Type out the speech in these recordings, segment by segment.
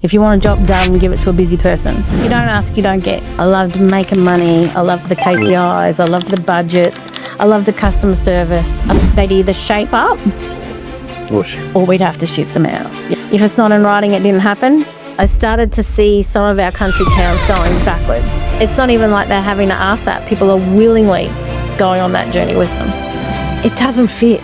If you want a job done, give it to a busy person. If you don't ask, you don't get. I loved making money. I loved the KPIs. I loved the budgets. I loved the customer service. They'd either shape up or we'd have to ship them out. If it's not in writing, it didn't happen. I started to see some of our country towns going backwards. It's not even like they're having to ask that. People are willingly going on that journey with them. It doesn't fit.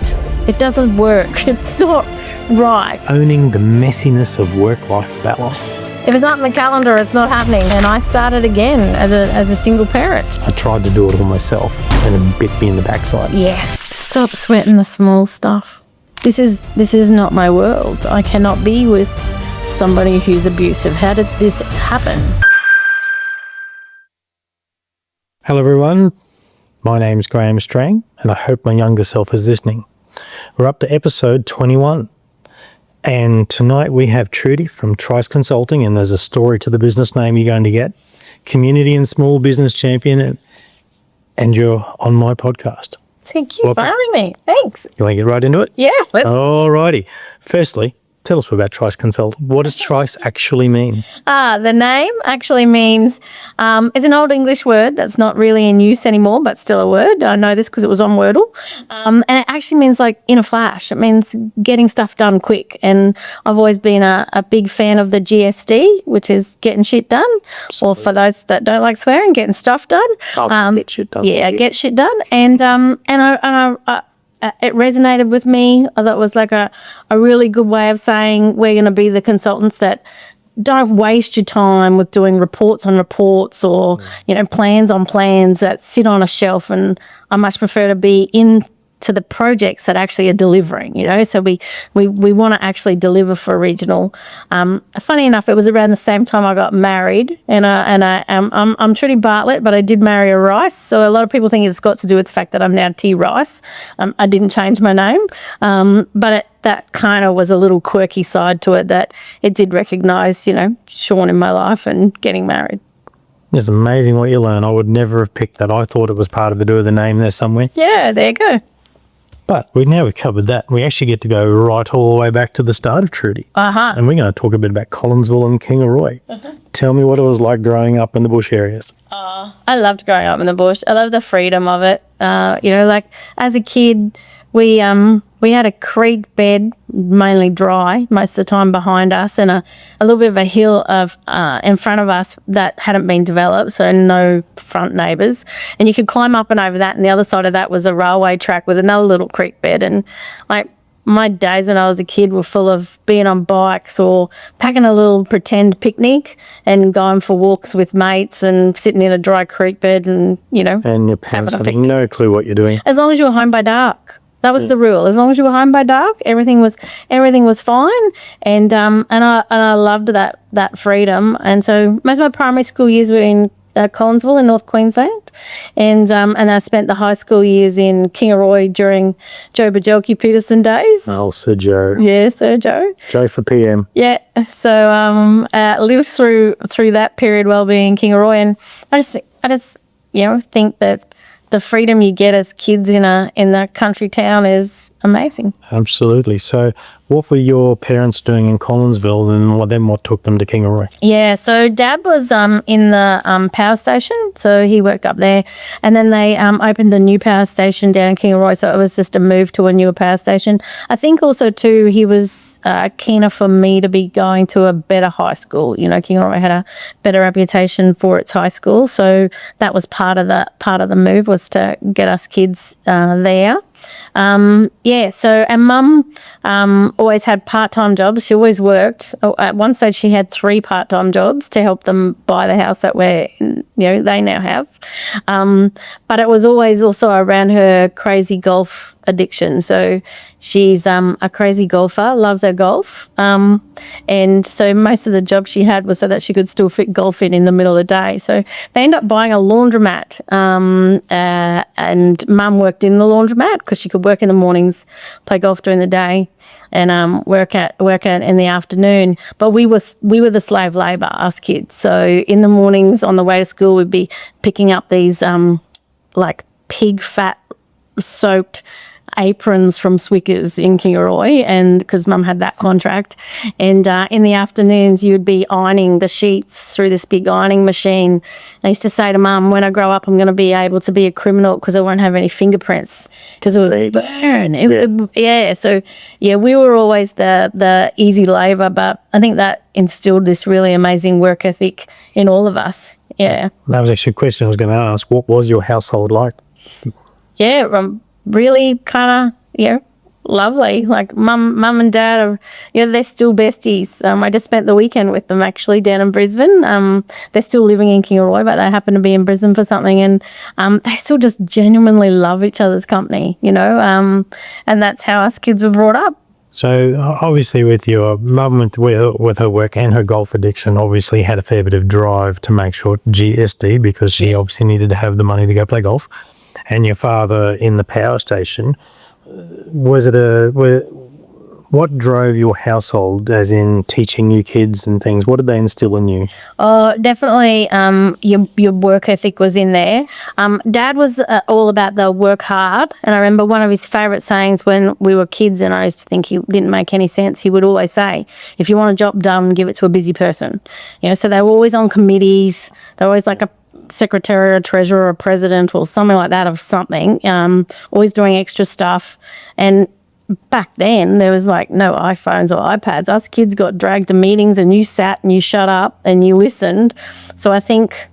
It doesn't work. It's not right. Owning the messiness of work-life balance. If it's not in the calendar, it's not happening. And I started again as a single parent. I tried to do it all myself and it bit me in the backside. Yeah. Stop sweating the small stuff. This is not my world. I cannot be with somebody who's abusive. How did this happen? Hello everyone, my name's Graham Strang and I hope my younger self is listening. We're up to episode 21 and tonight we have Trudi from Trice Consulting, and there's a story to the business name you're going to get. Community and small business champion, and you're on my podcast. Thank you for having me. Thanks. You want to get right into it? Yeah. Alrighty. Firstly, tell us about Trice Consulting. What does Trice actually mean? The name actually means, it's an old English word that's not really in use anymore, but still a word. I know this because it was on Wordle. And it actually means like in a flash. It means getting stuff done quick. And I've always been a big fan of the GSD, which is getting shit done. Absolutely. Or for those that don't like swearing, getting stuff done. Get shit done. Yeah, get shit done. And I it resonated with me. I thought it was like a really good way of saying we're going to be the consultants that don't waste your time with doing reports on reports or, plans on plans that sit on a shelf. And I much prefer to be into the projects that actually are delivering, so we want to actually deliver for regional. Funny enough, it was around the same time I got married, and I'm Trudi Bartlett, but I did marry a Rice, so a lot of people think it's got to do with the fact that I'm now T Rice. I didn't change my name, but that kind of was a little quirky side to it that it did recognise, Sean in my life and getting married. It's amazing what you learn. I would never have picked that. I thought it was part of the name there somewhere. Yeah, there you go. But we've covered that. We actually get to go right all the way back to the start of Trudi. And we're going to talk a bit about Collinsville and Kingaroy. Tell me what it was like growing up in the bush areas. I loved growing up in the bush. I loved the freedom of it. Like as a kid, we had a creek bed, mainly dry most of the time behind us, and a little bit of a hill of in front of us that hadn't been developed, so no front neighbours. And you could climb up and over that, and the other side of that was a railway track with another little creek bed. And like my days when I was a kid were full of being on bikes or packing a little pretend picnic and going for walks with mates and sitting in a dry creek bed and, And your parents having no clue what you're doing. As long as you were home by dark. That was the rule. As long as you were home by dark, everything was fine, and I loved that freedom. And so most of my primary school years were in Collinsville in North Queensland, and I spent the high school years in Kingaroy during Joe Bajelki Peterson days. Oh, Sir Joe. Yeah, Sir Joe. Joe for PM. Yeah. So lived through that period while being in Kingaroy, and I just think that the freedom you get as kids in a country town is amazing. Absolutely. So what were your parents doing in Collinsville, and what took them to Kingaroy? Yeah, so Dad was in the power station, so he worked up there, and then they opened a new power station down in Kingaroy, so it was just a move to a newer power station. I think also too he was keener for me to be going to a better high school. Kingaroy had a better reputation for its high school, so that was part of the move, was to get us kids there. And Mum always had part-time jobs. She always worked. At one stage she had 3 part-time jobs to help them buy the house that they now have. But it was always also around her crazy golf addiction. So she's a crazy golfer, loves her golf. And so most of the job she had was so that she could still fit golf in the middle of the day. So they ended up buying a laundromat, and Mum worked in the laundromat because she could work in the mornings, play golf during the day, and work out in the afternoon. But we were the slave labour, us kids. So in the mornings on the way to school, we'd be picking up these like pig fat soaked aprons from Swickers in Kingaroy, and because Mum had that contract. And in the afternoons, you'd be ironing the sheets through this big ironing machine. I used to say to Mum, when I grow up, I'm going to be able to be a criminal because I won't have any fingerprints because it would burn. So we were always the easy labour, but I think that instilled this really amazing work ethic in all of us. Yeah. That was actually a question I was going to ask. What was your household like? Yeah, really kind of, lovely. Like mum and dad are, they're still besties. I just spent the weekend with them actually down in Brisbane. They're still living in Kingaroy, but they happen to be in Brisbane for something, and they still just genuinely love each other's company, and that's how us kids were brought up. So obviously with your mum, with her work and her golf addiction, obviously had a fair bit of drive to make sure GSD, because she obviously needed to have the money to go play golf. And your father in the power station, what drove your household, as in teaching you kids and things? What did they instill in you? Oh, definitely. Your work ethic was in there. Dad was all about the work hard, and I remember one of his favourite sayings when we were kids, and I used to think he didn't make any sense. He would always say, "If you want a job done, give it to a busy person." So they were always on committees. They were always like a secretary or treasurer or president or something like that of something. Always doing extra stuff. And back then, there was like no iPhones or iPads. Us kids got dragged to meetings, and you sat and you shut up and you listened. So I think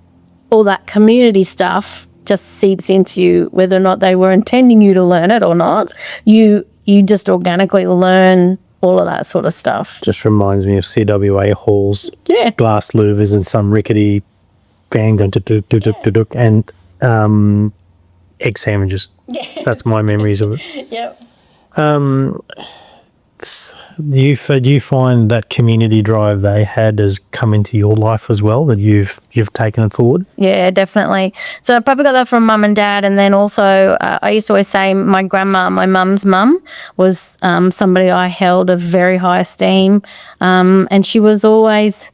all that community stuff just seeps into you, whether or not they were intending you to learn it or not. You just organically learn all of that sort of stuff. Just reminds me of CWA halls, glass louvers and some rickety bang and egg sandwiches. That's my memories of it. Yep. Do you find that community drive they had has come into your life as well, that you've taken it forward? Yeah, definitely. So I probably got that from Mum and Dad, and then also I used to always say my grandma, my mum's mum, was somebody I held a very high esteem, and she was always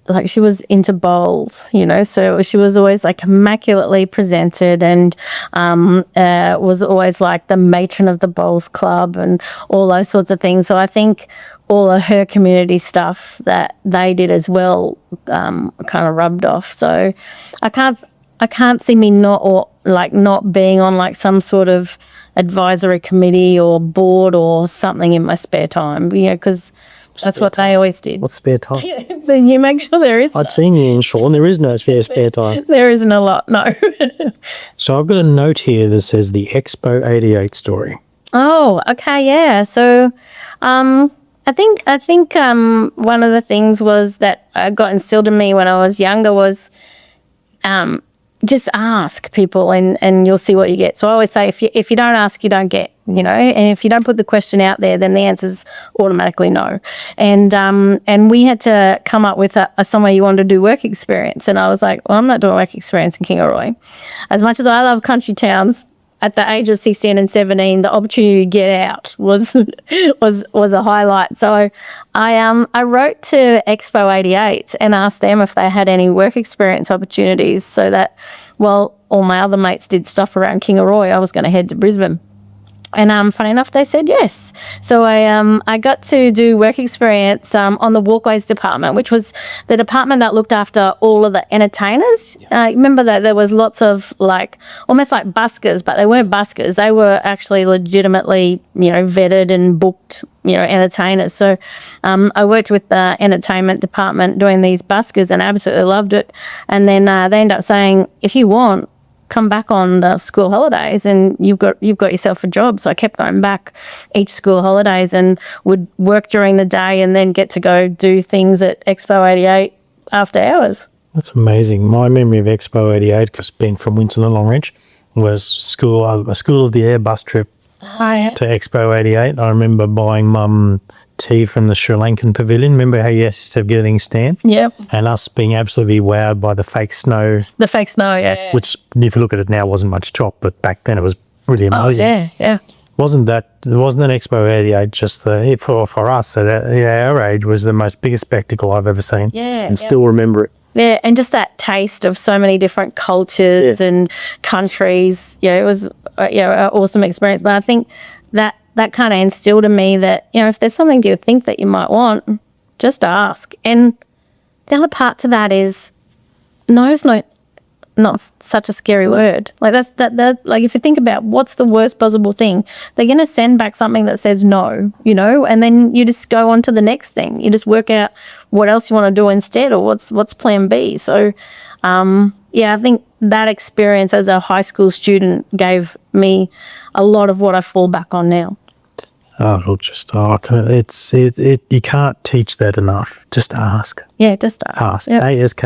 like, she was into bowls, so she was always like immaculately presented, and was always like the matron of the bowls club and all those sorts of things. So I think all of her community stuff that they did as well kind of rubbed off. So I can't see me not being on like some sort of advisory committee or board or something in my spare time, because that's what they always did. What's spare time? Then you make sure there is. I'd seen you in Sean. There is no spare time. There isn't a lot, no. So I've got a note here that says the Expo 88 story. Oh, okay, yeah. So I think one of the things was that got instilled in me when I was younger was just ask people and you'll see what you get. So I always say if you don't ask, you don't get, and if you don't put the question out there, then the answer's automatically no. And we had to come up with somewhere you wanted to do work experience. And I was like, well, I'm not doing work experience in Kingaroy. As much as I love country towns, at the age of 16 and 17, the opportunity to get out was a highlight. So I wrote to Expo 88 and asked them if they had any work experience opportunities, so that, well, all my other mates did stuff around Kingaroy, I was going to head to Brisbane. And funny enough, they said yes. So I got to do work experience on the Walkways department, which was the department that looked after all of the entertainers. Remember that there was lots of almost like buskers, but they weren't buskers. They were actually legitimately, vetted and booked, entertainers. So I worked with the entertainment department doing these buskers and absolutely loved it. And then they ended up saying, if you want, come back on the school holidays and you've got yourself a job. So I kept going back each school holidays and would work during the day and then get to go do things at Expo 88 after hours. That's amazing. My memory of Expo 88, because being from Winton and Longreach, was a School of the Air bus trip to Expo 88. I remember buying Mum tea from the Sri Lankan pavilion. Remember how you used to have everything stamped? Yep. And us being absolutely wowed by the fake snow. The fake snow, yeah. Which, if you look at it now, wasn't much chop, but back then it was really amazing. Oh, yeah. Wasn't that Expo 88 just for us at our age was the most biggest spectacle I've ever seen? Yeah. And still remember it. Yeah, and just that taste of so many different cultures and countries. Yeah, it was an awesome experience. But I think that kind of instilled in me that, if there's something you think that you might want, just ask. And the other part to that is no's not such a scary word. Like that like if you think about what's the worst possible thing, they're going to send back something that says no, and then you just go on to the next thing. You just work out what else you want to do instead, or what's plan B. So I think that experience as a high school student gave me a lot of what I fall back on now. You can't teach that enough. Just ask. Yeah, just ask. Ask. Yep. ASK.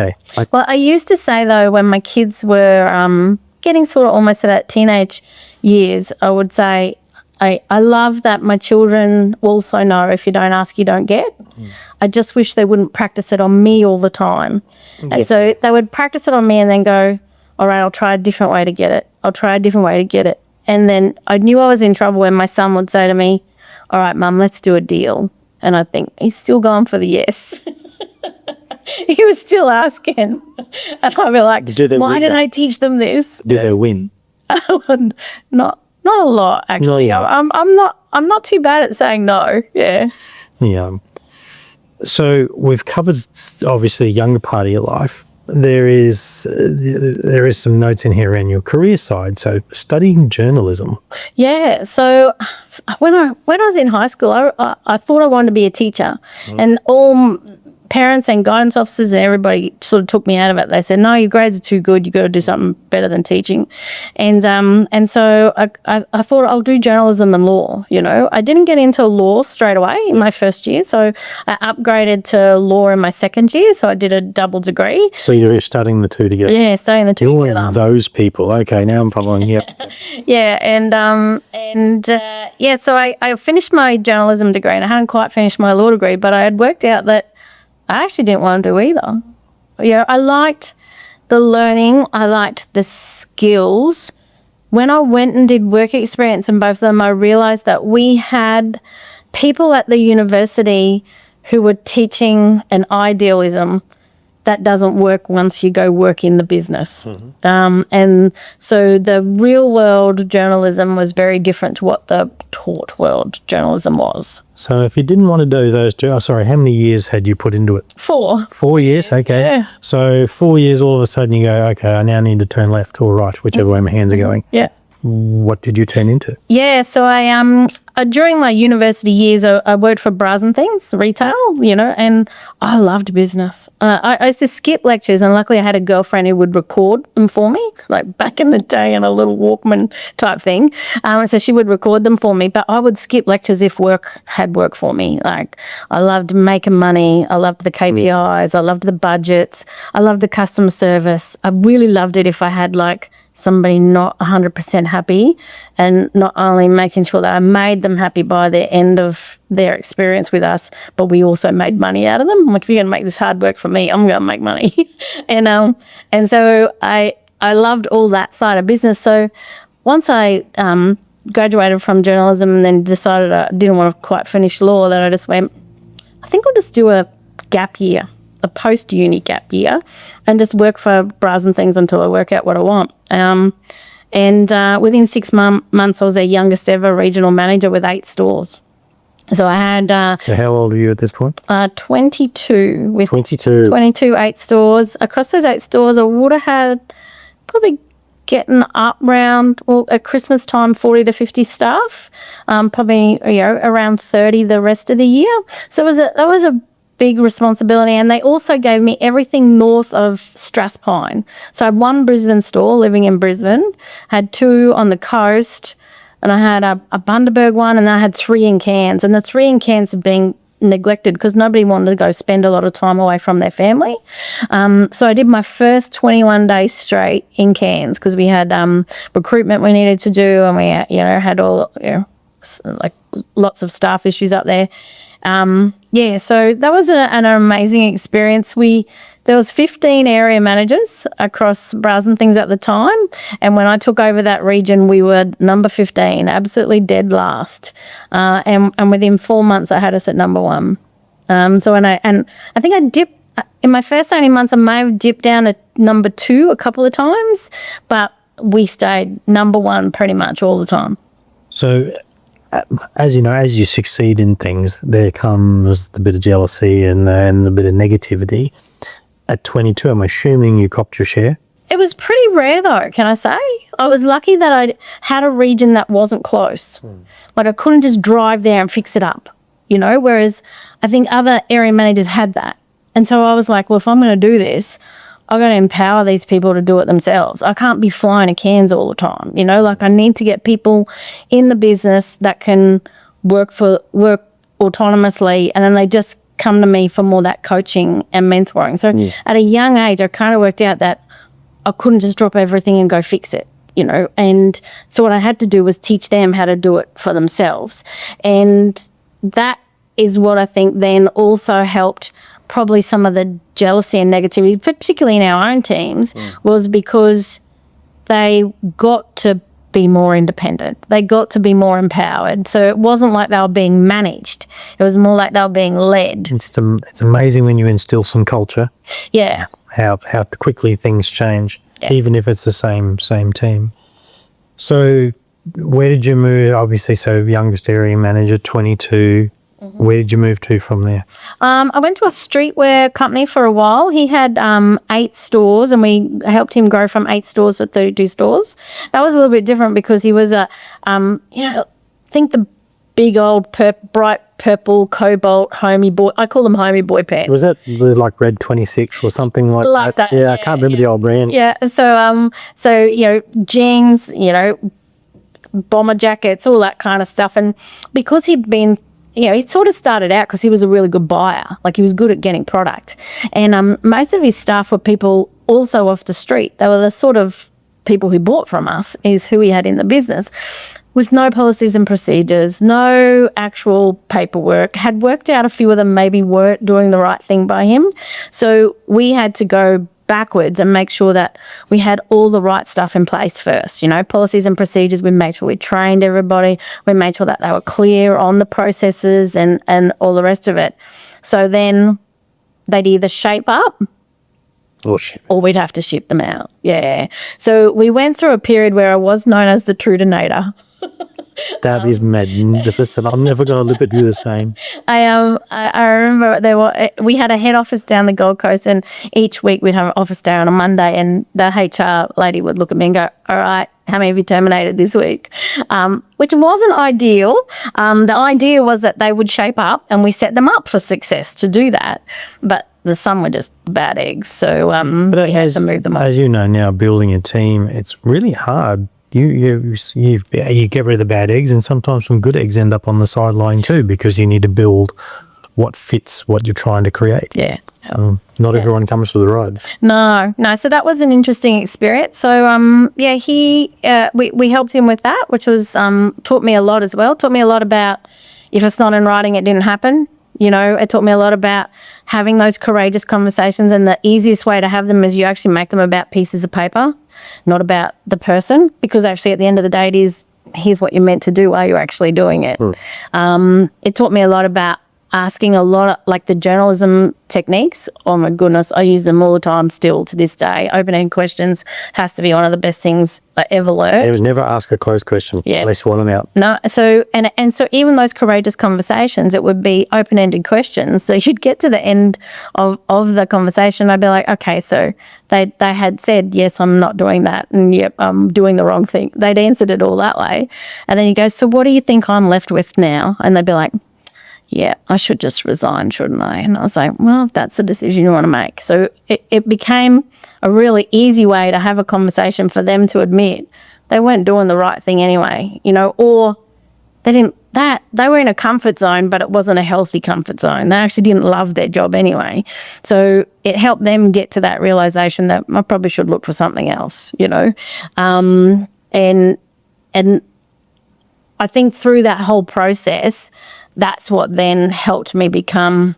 Well, I used to say, though, when my kids were getting sort of almost to that teenage years, I would say, I love that my children also know if you don't ask, you don't get. I just wish they wouldn't practice it on me all the time. Yeah. And so they would practice it on me and then go, all right, I'll try a different way to get it. I'll try a different way to get it. And then I knew I was in trouble when my son would say to me, all right, Mum, let's do a deal. And I think he's still going for the yes. He was still asking. And I'd be like, why did I teach them this? Do they win? Not a lot, actually. I'm not too bad at saying no. Yeah. Yeah. So we've covered obviously a younger part of your life. There is some notes in here around your career side. So studying journalism. Yeah. So when I was in high school, I thought I wanted to be a teacher, and all parents and guidance officers and everybody sort of took me out of it. They said, no, your grades are too good. You got to do something better than teaching. And so I thought I'll do journalism and law. I didn't get into law straight away in my first year. So I upgraded to law in my second year. So I did a double degree. So you're studying the two together? Yeah, studying the two together. You're one of those people. Okay, now I'm following. Yep. Yeah. So I finished my journalism degree, and I hadn't quite finished my law degree, but I had worked out that I actually didn't want to do either. I liked the learning. I liked the skills. When I went and did work experience in both of them, I realised that we had people at the university who were teaching an idealism that doesn't work once you go work in the business. And so the real world journalism was very different to what the taught world journalism was. So if you didn't want to do those two, how many years had you put into it? 4. 4 years, okay. Yeah. So 4 years, all of a sudden you go, okay, I now need to turn left or right, whichever way my hands are going. Yeah. What did you turn into? Yeah, so I during my university years, I worked for bras and things, retail, and I loved business. I used to skip lectures, and luckily I had a girlfriend who would record them for me, like back in the day in a little Walkman type thing. So she would record them for me, but I would skip lectures if work had work for me. Like, I loved making money. I loved the KPIs. I loved the budgets. I loved the customer service. I really loved it if I had somebody not 100% happy, and not only making sure that I made them happy by the end of their experience with us, but we also made money out of them. I'm like, if you're going to make this hard work for me, I'm going to make money. And so I loved all that side of business. So once I graduated from journalism and then decided I didn't want to quite finish law, that I just went, I think I'll just do a gap year, a post-uni gap year, and just work for bras and things until I work out what I want. Within 6 months, I was their youngest ever regional manager with 8 stores. So I had... so how old are you at this point? 22. With 22. 22, 8 stores. Across those 8 stores, I would have had probably getting up around, at Christmas time, 40 to 50 staff. Probably, around 30 the rest of the year. So that was a big responsibility, and they also gave me everything north of Strathpine. So I had 1 Brisbane store living in Brisbane, had 2 on the coast, and I had a Bundaberg one, and I had 3 in Cairns. And the 3 in Cairns had been neglected because nobody wanted to go spend a lot of time away from their family. So I did my first 21 days straight in Cairns because we had recruitment we needed to do, and we had all lots of staff issues up there. So that was an amazing experience. There was 15 area managers across bras and things at the time, and when I took over that region, we were number 15, absolutely dead last. And within 4 months, I had us at number 1. I think I dipped in my first 18 months, I may have dipped down to number 2 a couple of times, but we stayed number 1 pretty much all the time. So, as you know, as you succeed in things, there comes the bit of jealousy and a bit of negativity. At 22, I'm assuming you copped your share? It was pretty rare though, can I say? I was lucky that I had a region that wasn't close. Like I couldn't just drive there and fix it up, you know, whereas I think other area managers had that. And so I was like, well, if I'm going to do this, I've got to empower these people to do it themselves. I can't be flying to Cairns all the time, you know, like I need to get people in the business that can work autonomously, and then they just come to me for more that coaching and mentoring. So at a young age, I kind of worked out that I couldn't just drop everything and go fix it, you know. And so what I had to do was teach them how to do it for themselves. And that is what I think then also helped probably some of the jealousy and negativity, particularly in our own teams, was because they got to be more independent. They got to be more empowered. So it wasn't like they were being managed. It was more like they were being led. It's amazing when you instill some culture. Yeah. How quickly things change, even if it's the same team. So where did you move? Obviously, so youngest area manager, 22. Where did you move to from there? I went to a streetwear company for a while. He had 8 stores, and we helped him grow from 8 stores to 32 stores. That was a little bit different because he was I think the big old bright purple cobalt homie boy. I call them homie boy pants. Was that like Red 26 or something like that? Yeah, I can't remember the old brand. Yeah, so you know, jeans, you know, bomber jackets, all that kind of stuff. And because he'd been, you know, he sort of started out because he was a really good buyer. Like he was good at getting product. And most of his staff were people also off the street. They were the sort of people who bought from us, is who he had in the business, with no policies and procedures, no actual paperwork. Had worked out a few of them maybe weren't doing the right thing by him. So we had to go backwards and make sure that we had all the right stuff in place first, you know, policies and procedures. We made sure we trained everybody. We made sure that they were clear on the processes and all the rest of it. So then they'd either shape up or we'd have to ship them out. Yeah. So we went through a period where I was known as the Trudinator. That is magnificent. I'm never going to look at you the same. I remember we had a head office down the Gold Coast, and each week we'd have an office day on a Monday, and the HR lady would look at me and go, all right, how many have you terminated this week? Which wasn't ideal. The idea was that they would shape up and we set them up for success to do that. But some were just bad eggs, so we had to move them on. As you know now, building a team, it's really hard. You get rid of the bad eggs, and sometimes some good eggs end up on the sideline too, because you need to build what fits what you're trying to create. Yeah. Not everyone comes for the ride. No. So that was an interesting experience. So we helped him with that, which was taught me a lot as well. Taught me a lot about if it's not in writing, it didn't happen. You know, it taught me a lot about having those courageous conversations, and the easiest way to have them is you actually make them about pieces of paper, not about the person, because actually at the end of the day it is, here's what you're meant to do while you're actually doing it. It taught me a lot about asking a lot of, like, the journalism techniques. Oh my goodness, I use them all the time still to this day. Open-ended questions has to be one of the best things I ever learned. They would never ask a closed question unless you want them out. No, so and so even those courageous conversations, it would be open-ended questions. So you'd get to the end of the conversation, I'd be like, okay, so they had said, yes, I'm not doing that, and yep, I'm doing the wrong thing. They'd answered it all that way. And then you go, so what do you think I'm left with now? And they'd be like, yeah, I should just resign, shouldn't I? And I was like, well, if that's a decision you want to make. So it became a really easy way to have a conversation for them to admit they weren't doing the right thing anyway, you know, or they were in a comfort zone, but it wasn't a healthy comfort zone. They actually didn't love their job anyway. So it helped them get to that realization that I probably should look for something else, you know. And I think through that whole process, that's what then helped me probably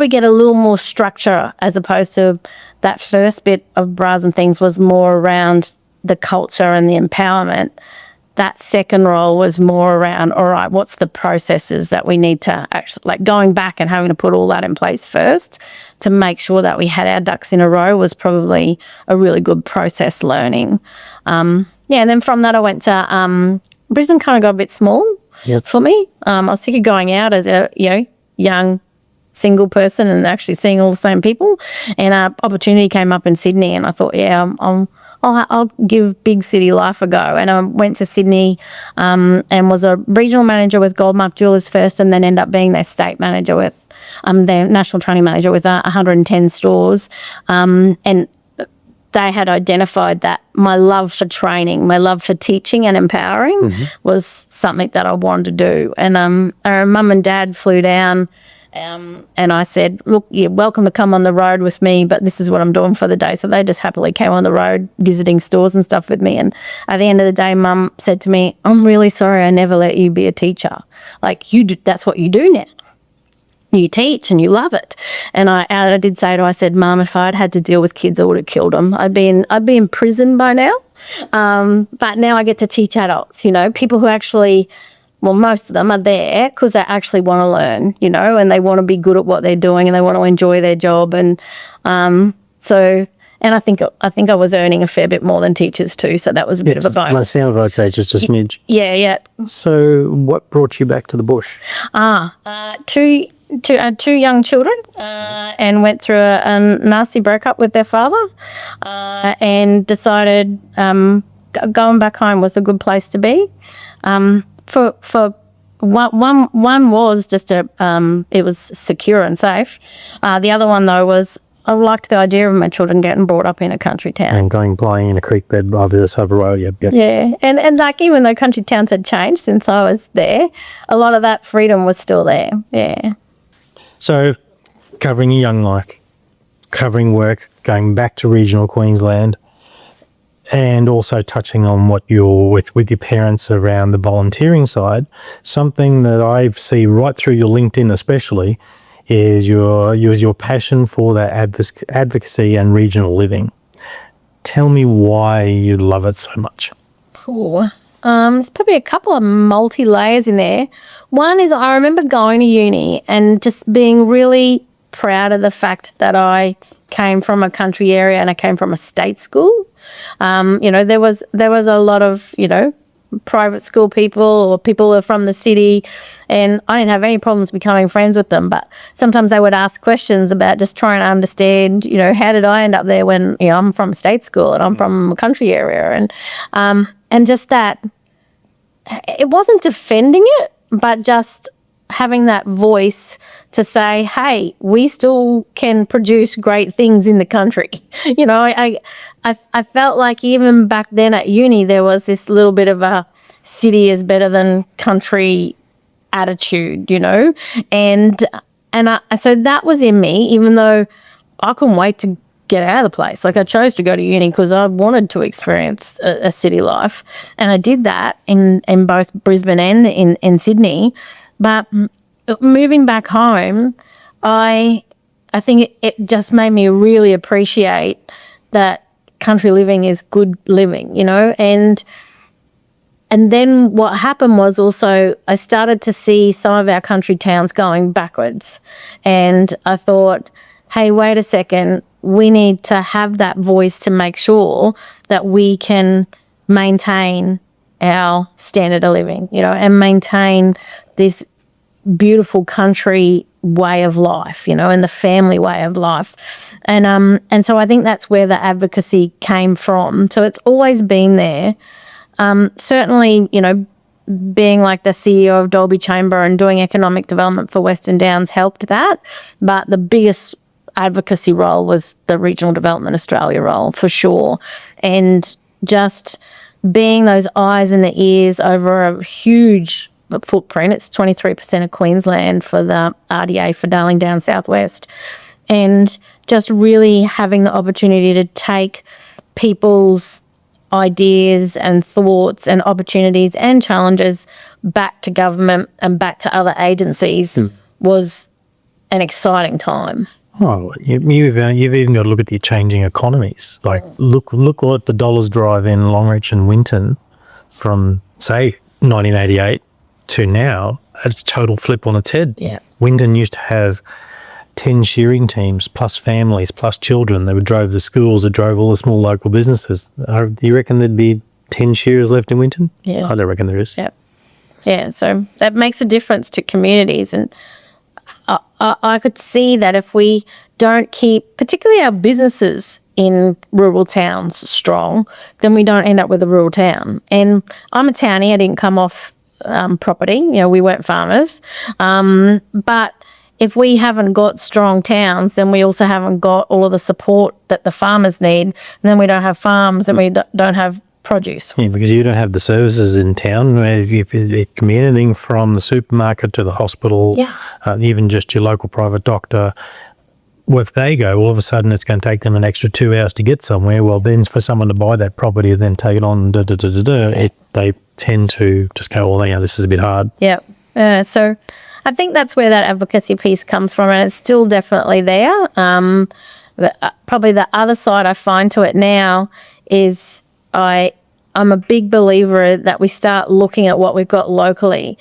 get a little more structure, as opposed to that first bit of Bras and Things was more around the culture and the empowerment. that second role was more around, all right, what's the processes that we need to actually, like going back and having to put all that in place first to make sure that we had our ducks in a row was probably a really good process learning. And then from that I went to Brisbane. Kind of got a bit small for me. I was sick of going out as a young single person and actually seeing all the same people, and an opportunity came up in Sydney, and I thought, I'll give big city life a go. And I went to Sydney and was a regional manager with Goldmark Jewellers first, and then ended up being their state manager with their national training manager with 110 stores. And they had identified that my love for training, my love for teaching and empowering was something that I wanted to do. And our mum and dad flew down. And I said, look, you're welcome to come on the road with me, but this is what I'm doing for the day. So they just happily came on the road visiting stores and stuff with me. And at the end of the day, Mum said to me, I'm really sorry I never let you be a teacher. Like, that's what you do now. You teach and you love it. And I did say to her, I said, Mum, if I'd had to deal with kids, I would have killed them. I'd be in prison by now. But now I get to teach adults, people who actually... Well, most of them are there because they actually want to learn, and they want to be good at what they're doing and they want to enjoy their job. And and I think I was earning a fair bit more than teachers too, so that was a bit of a bonus. My sound, I'd say, just a smidge. Yeah. So what brought you back to the bush? Two young children and went through a nasty breakup with their father and decided going back home was a good place to be. For one was just it was secure and safe. The other one though was I liked the idea of my children getting brought up in a country town and going playing in a creek bed by the side of a road. Yep. Yeah, and like even though country towns had changed since I was there, a lot of that freedom was still there. Yeah. So, covering your young life, covering work, going back to regional Queensland. And also touching on what you're with your parents around the volunteering side, something that I see right through your LinkedIn especially is your passion for that advocacy and regional living. Tell me why you love it so much. Cool. There's probably a couple of multi-layers in there. One is I remember going to uni and just being really proud of the fact that I came from a country area and I came from a state school. There was a lot of, private school people or people who are from the city, and I didn't have any problems becoming friends with them. But sometimes they would ask questions about just trying to understand, how did I end up there when, I'm from a state school and I'm from a country area. And just that, it wasn't defending it, but just having that voice to say, hey, we still can produce great things in the country. I felt like even back then at uni, there was this little bit of a city is better than country attitude, and so that was in me, even though I couldn't wait to get out of the place. Like I chose to go to uni because I wanted to experience a city life, and I did that in both Brisbane and in Sydney. But moving back home, I think it just made me really appreciate that country living is good living, and then what happened was also I started to see some of our country towns going backwards, and I thought, hey, wait a second, we need to have that voice to make sure that we can maintain our standard of living, and maintain this beautiful country way of life, and the family way of life. And so I think that's where the advocacy came from. So it's always been there. Certainly, being like the CEO of Dolby Chamber and doing economic development for Western Downs helped that. But the biggest advocacy role was the Regional Development Australia role, for sure. And just being those eyes and the ears over a huge footprint. It's 23% of Queensland for the RDA for Darling Downs Southwest. And just really having the opportunity to take people's ideas and thoughts and opportunities and challenges back to government and back to other agencies was an exciting time. Oh, you've even got to look at the changing economies. Like look what the dollars drive in Longreach and Winton from say 1988 to now, a total flip on its head. Yeah. Winton used to have 10 shearing teams plus families plus children. They would drove the schools, that drove all the small local businesses. Do you reckon there'd be 10 shearers left in Winton? Yeah. I don't reckon there is. Yeah. Yeah, so that makes a difference to communities. And I could see that if we don't keep, particularly our businesses in rural towns, strong, then we don't end up with a rural town. And I'm a townie. I didn't come off property. We weren't farmers. But if we haven't got strong towns, then we also haven't got all of the support that the farmers need. And then we don't have farms and we don't have produce. Yeah, because you don't have the services in town. If it can be anything from the supermarket to the hospital, even just your local private doctor. Well, if they go, all of a sudden it's going to take them an extra 2 hours to get somewhere. Well, then for someone to buy that property and then take it on, they tend to just go, well, this is a bit hard. Yeah. So I think that's where that advocacy piece comes from, and it's still definitely there. Probably the other side I find to it now is I'm a big believer that we start looking at what we've got locally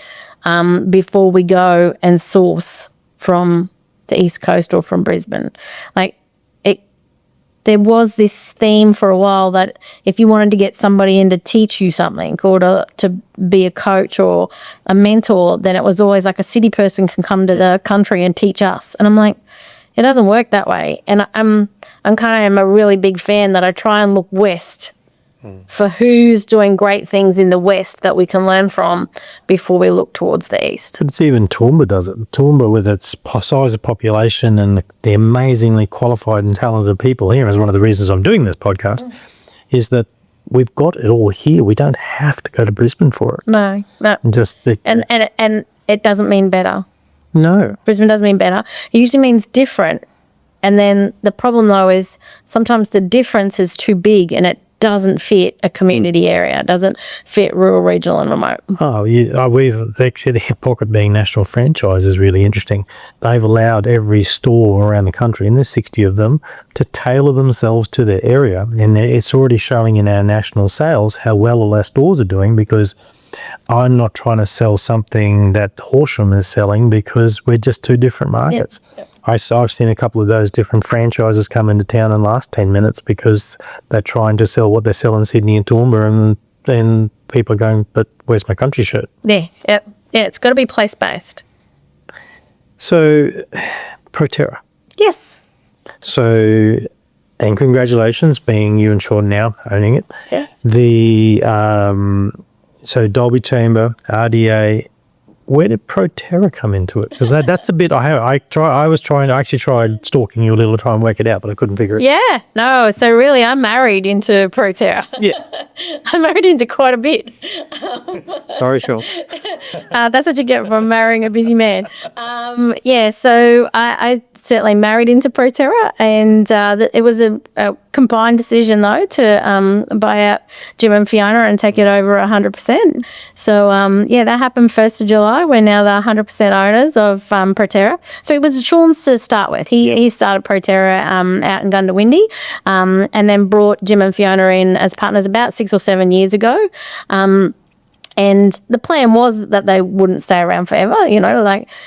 before we go and source from the East Coast or from Brisbane. There was this theme for a while that if you wanted to get somebody in to teach you something or to be a coach or a mentor, then it was always like a city person can come to the country and teach us. And I'm like, it doesn't work that way. And I'm kind of a really big fan that I try and look west for who's doing great things in the west that we can learn from before we look towards the east. But it's even Toowoomba does it. Toowoomba, with its size of population and the amazingly qualified and talented people here, is one of the reasons I'm doing this podcast, is that we've got it all here. We don't have to go to Brisbane for it. No. And it doesn't mean better. No. Brisbane doesn't mean better. It usually means different. And then the problem, though, is sometimes the difference is too big and it doesn't fit a community area. It doesn't fit rural, regional and remote. We've actually, the hip pocket being national franchise is really interesting. They've allowed every store around the country, and there's 60 of them, to tailor themselves to their area. And it's already showing in our national sales how well all our stores are doing, because I'm not trying to sell something that Horsham is selling, because we're just two different markets. Yep. I've seen a couple of those different franchises come into town in the last 10 minutes because they're trying to sell what they sell in Sydney and Toowoomba, and then people are going, but where's my country shirt? Yeah, it's got to be place-based. So, Proterra. Yes. So, and congratulations, being you and Sean now owning it. Yeah. So Dolby Chamber, RDA. Where did Proterra come into it? Because that's a bit. I actually tried stalking you a little to try and work it out, but I couldn't figure it. Yeah, no. So really, I'm married into Proterra. Yeah, I'm married into quite a bit. Sorry, Sean. That's what you get from marrying a busy man. So I certainly married into Proterra, and it was a combined decision though to buy out Jim and Fiona and take it over 100%. So that happened 1st of July. We're now the 100% owners of Proterra. So it was Sean's to start with. He started Proterra out in Gundawindi, and then brought Jim and Fiona in as partners about 6 or 7 years ago. And the plan was that they wouldn't stay around forever,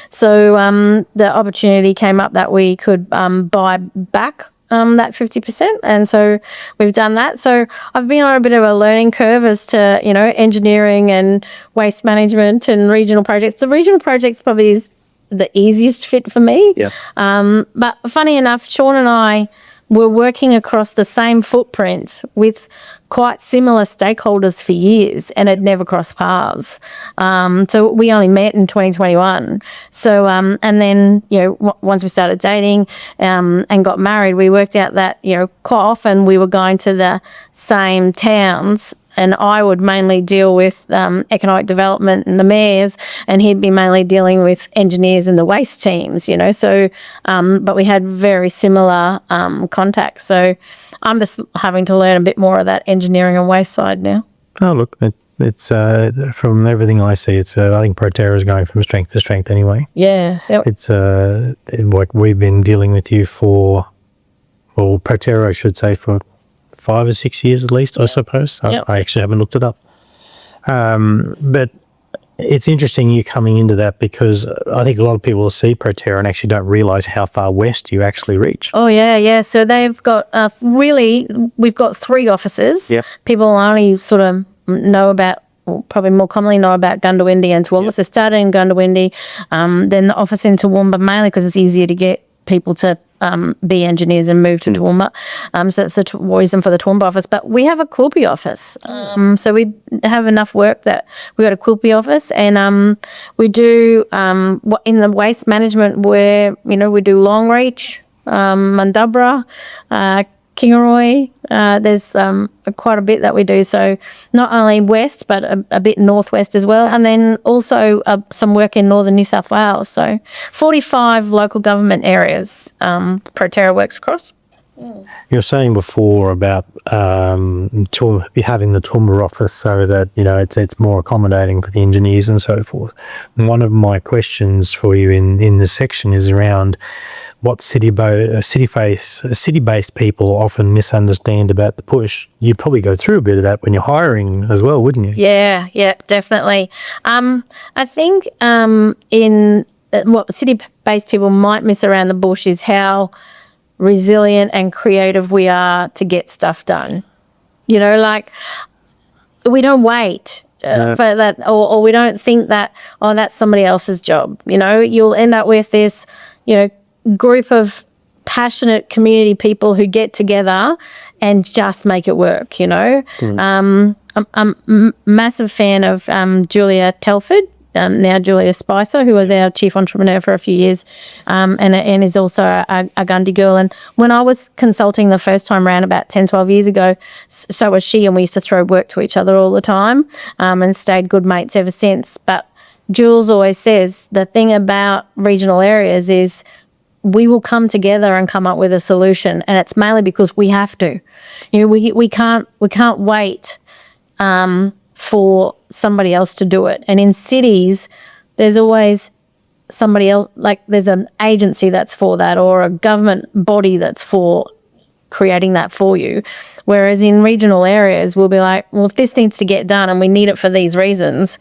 so the opportunity came up that we could buy back that 50%, and so we've done that. So I've been on a bit of a learning curve as to engineering and waste management and regional projects. The regional projects probably is the easiest fit for me. Yeah. But funny enough, Sean and I were working across the same footprint with quite similar stakeholders for years and had never crossed paths. So we only met in 2021. So, and then, once we started dating and got married, we worked out that, quite often we were going to the same towns, and I would mainly deal with economic development and the mayors, and he'd be mainly dealing with engineers and the waste teams, So, but we had very similar contacts. So I'm just having to learn a bit more of that engineering and waste side now. Oh, look, it's from everything I see, I think Proterra is going from strength to strength anyway. Yeah. It's like we've been dealing with you for, well, Proterra, I should say, for 5 or 6 years at least, I suppose. I actually haven't looked it up. But it's interesting you coming into that, because I think a lot of people see Proterra and actually don't realise how far west you actually reach. Oh, yeah. So they've got we've got 3 offices. Yep. People only sort of know about, or probably more commonly know about Gundawindi and Toowoomba. Yep. So started in Gundawindi, then the office in Toowoomba, mainly because it's easier to get people to be engineers and move to Toowoomba. So that's the reason for the Toowoomba office. But we have a Quilpie office. So we have enough work that we got a Quilpie office, and we do in the waste management where, we do Longreach, Mundubra, Kingaroy. There's quite a bit that we do. So not only west, but a bit northwest as well. And then also some work in northern New South Wales. So 45 local government areas Proterra works across. You were saying before about having the Toowoomba office so that, it's more accommodating for the engineers and so forth. And one of my questions for you in this section is around what city-based people often misunderstand about the push. You'd probably go through a bit of that when you're hiring as well, wouldn't you? Yeah, definitely. I think in what city-based people might miss around the bush is how resilient and creative we are to get stuff done. Like, we don't wait for that, or we don't think that, that's somebody else's job. You'll end up with this, group of passionate community people who get together and just make it work. I'm a massive fan of Julia Telford, now Julia Spicer, who was our chief entrepreneur for a few years, and is also a Gundy girl. And when I was consulting the first time around about 10, 12 years ago, so was she, and we used to throw work to each other all the time, and stayed good mates ever since. But Jules always says the thing about regional areas is we will come together and come up with a solution, and it's mainly because we have to. We can't wait for somebody else to do it. And in cities, there's always somebody else, like there's an agency that's for that, or a government body that's for creating that for you. Whereas in regional areas, we'll be like, well, if this needs to get done and we need it for these reasons,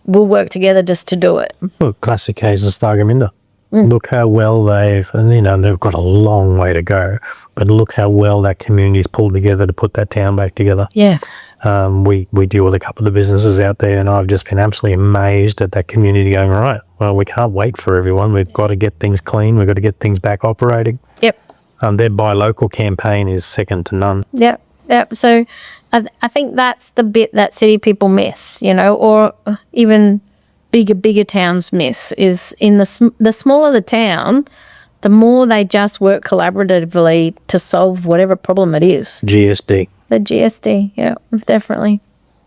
we'll work together just to do it. Well, classic case of Stargaminda. Look how well they've got a long way to go, but look how well that community's pulled together to put that town back together. Yeah. We deal with a couple of the businesses out there, and I've just been absolutely amazed at that community going, right, well, we can't wait for everyone. We've got to get things clean. We've got to get things back operating. Yep. Their buy local campaign is second to none. Yep. So I think that's the bit that city people miss, or even bigger towns miss, is in the smaller the town, the more they just work collaboratively to solve whatever problem it is. GSD. The GSD, yeah, definitely.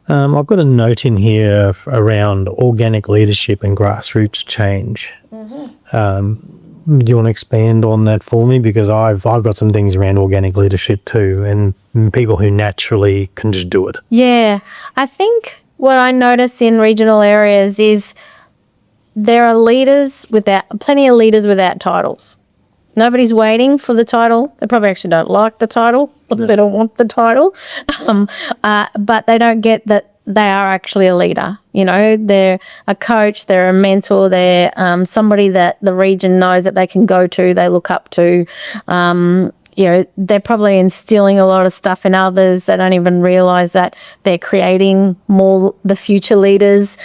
I've got a note in here around organic leadership and grassroots change. Do you want to expand on that for me? Because I've got some things around organic leadership too, and people who naturally can just do it. Yeah, I think what I notice in regional areas is there are plenty of leaders without titles. Nobody's waiting for the title. They probably actually don't like the title. They don't want the title. But they don't get that they are actually a leader. They're a coach, they're a mentor, they're somebody that the region knows that they can go to, they look up to. They're probably instilling a lot of stuff in others. They don't even realise that they're creating more the future leaders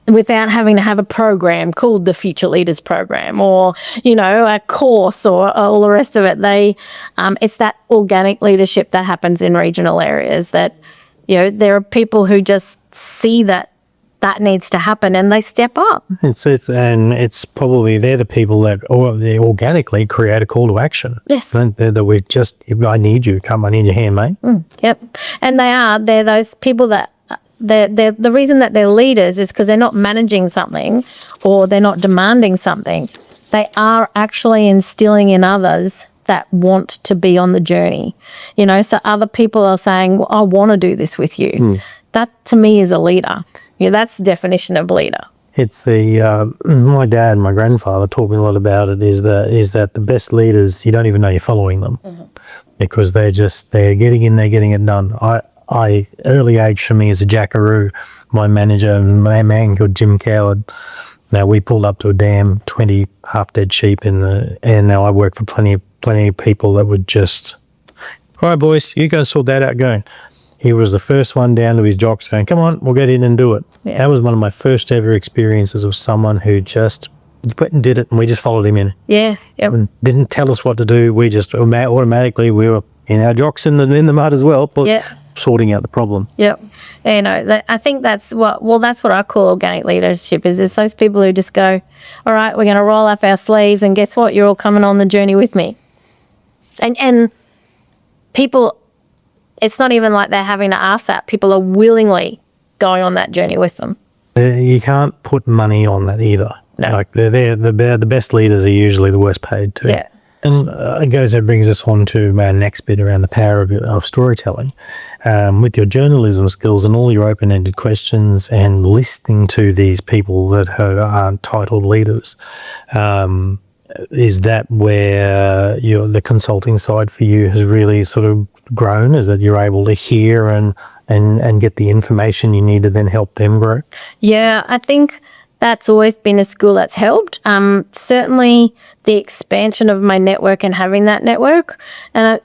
without having to have a program called the Future Leaders Program, or, a course, or all the rest of it. It's that organic leadership that happens in regional areas that, there are people who just see that needs to happen and they step up. It's probably they're the people that they organically create a call to action. Yes. I need you, I need your hand, mate. Yep. And they're those people that the reason that they're leaders is because they're not managing something or they're not demanding something. They are actually instilling in others that want to be on the journey. So other people are saying, well, I want to do this with you. That to me is a leader. That's the definition of leader. It's my dad and my grandfather taught me a lot about it, is that the best leaders, you don't even know you're following them, because they're getting in there, getting it done. Early age for me as a jackaroo, my manager, my man called Jim Coward. Now we pulled up to a dam, 20 half-dead sheep and now I work for plenty of people that would just, all right, boys, you go sort that out going. He was the first one down to his jocks going, come on, we'll get in and do it. Yeah. That was one of my first ever experiences of someone who just went and did it and we just followed him in. Yeah. Yep. And didn't tell us what to do. We just automatically, we were in our jocks in the mud as well, but sorting out the problem. Yep. I think that's what I call organic leadership is those people who just go, all right, we're going to roll up our sleeves and guess what? You're all coming on the journey with me. And people, it's not even like they're having to ask that. People are willingly going on that journey with them. You can't put money on that either. No. Like the best leaders are usually the worst paid too. Yeah. And that brings us on to our next bit around the power of storytelling. With your journalism skills and all your open-ended questions and listening to these people that are titled leaders, is that where the consulting side for you has really sort of grown? Is that you're able to hear and get the information you need to then help them grow? Yeah, I think that's always been a skill that's helped. Certainly the expansion of my network and having that network. And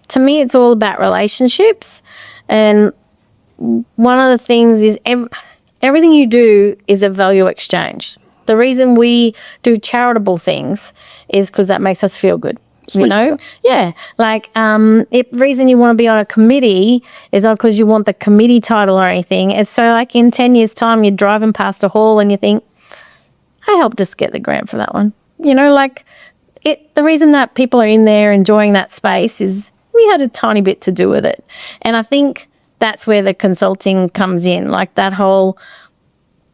to me, it's all about relationships. And one of the things is everything you do is a value exchange. The reason we do charitable things is because that makes us feel good. You know? Yeah. Like, the reason you want to be on a committee is not because you want the committee title or anything. It's so like in 10 years' time, you're driving past a hall and you think, I helped us get the grant for that one. You know, like the reason that people are in there enjoying that space is we had a tiny bit to do with it. And I think that's where the consulting comes in. Like that whole,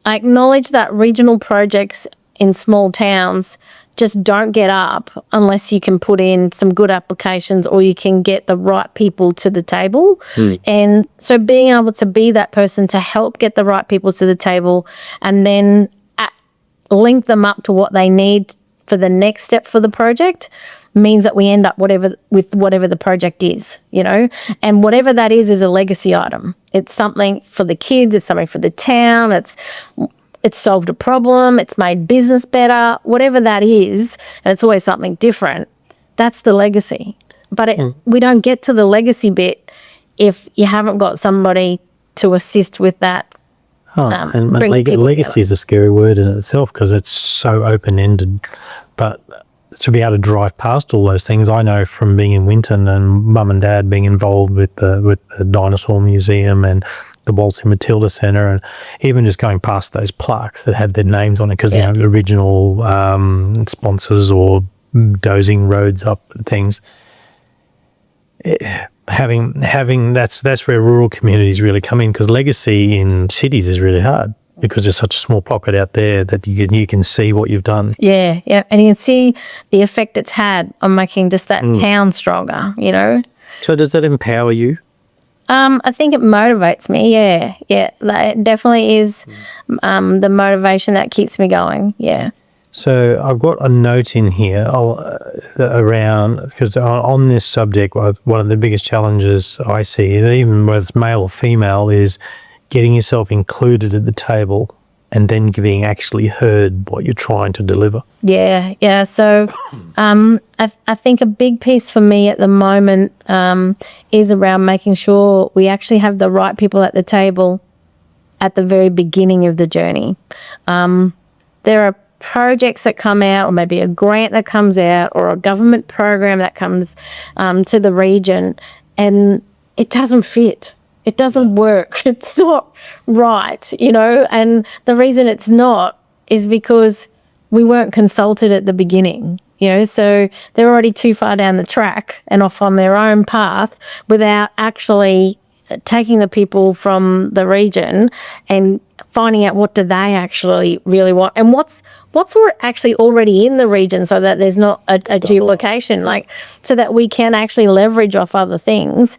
I acknowledge that regional projects in small towns just don't get up unless you can put in some good applications or you can get the right people to the table. And so being able to be that person to help get the right people to the table and then link them up to what they need for the next step for the project means that we end up whatever the project is, you know, and whatever that is a legacy item. It's something for the kids, it's something for the town, it's solved a problem, it's made business better, whatever that is, and it's always something different. That's the legacy. But we don't get to the legacy bit if you haven't got somebody to assist with that. And legacy is a scary word in itself because it's so open-ended. But to be able to drive past all those things, I know from being in Winton and Mum and Dad being involved with the Dinosaur Museum and the Waltzing Matilda Centre, and even just going past those plaques that have their names on it because original sponsors or dozing roads up and things. Having that's where rural communities really come in, because legacy in cities is really hard because there's such a small pocket out there that you can see what you've done. Yeah, and you can see the effect it's had on making just that town stronger, you know. So does that empower you? I think it motivates me, yeah. It definitely is the motivation that keeps me going, yeah. So I've got a note in here around, because on this subject, one of the biggest challenges I see, and even with male or female, is getting yourself included at the table and then being actually heard what you're trying to deliver. Yeah. So I think a big piece for me at the moment is around making sure we actually have the right people at the table at the very beginning of the journey. There are projects that come out, or maybe a grant that comes out, or a government program that comes to the region, and it doesn't fit. It doesn't work. It's not right, you know, and the reason it's not is because we weren't consulted at the beginning, you know, so they're already too far down the track and off on their own path without actually taking the people from the region and finding out what do they actually really want and what's actually already in the region, so that there's not a duplication, like, so that we can actually leverage off other things.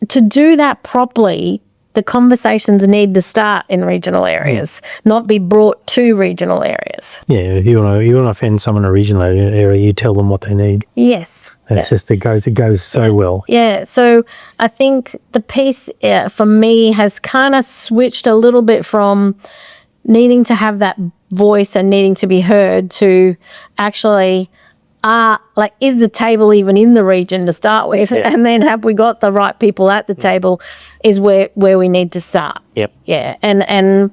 To do that properly, the conversations need to start in regional areas, not be brought to regional areas. Yeah, if you want to offend someone in a regional area, you tell them what they need. Yes. It's just, it goes so well. Yeah, so I think the piece for me has kind of switched a little bit from needing to have that voice and needing to be heard to actually, is the table even in the region to start with? Yeah. And then have we got the right people at the table is where we need to start. Yep. Yeah, and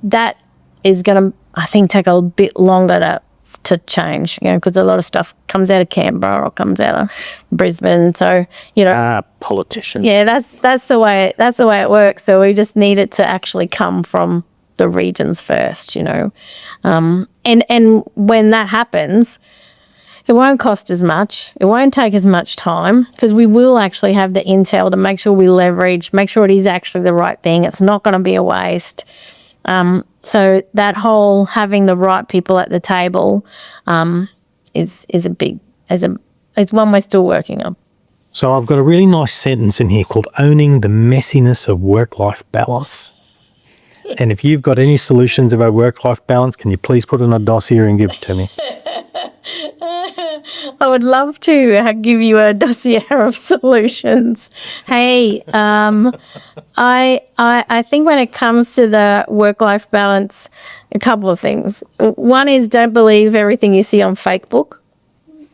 that is going to, I think, take a bit longer to change, because a lot of stuff comes out of Canberra or comes out of Brisbane. So, politicians. Yeah, that's the way it works. So we just need it to actually come from the regions first, and when that happens, it won't cost as much. It won't take as much time because we will actually have the intel to make sure we leverage, make sure it is actually the right thing. It's not going to be a waste. So that whole having the right people at the table is one we're still working on. So I've got a really nice sentence in here called owning the messiness of work-life balance. And if you've got any solutions about work-life balance, can you please put it in a dossier and give it to me? I would love to give you a dossier of solutions. Hey, I think when it comes to the work-life balance, a couple of things. One is don't believe everything you see on Facebook,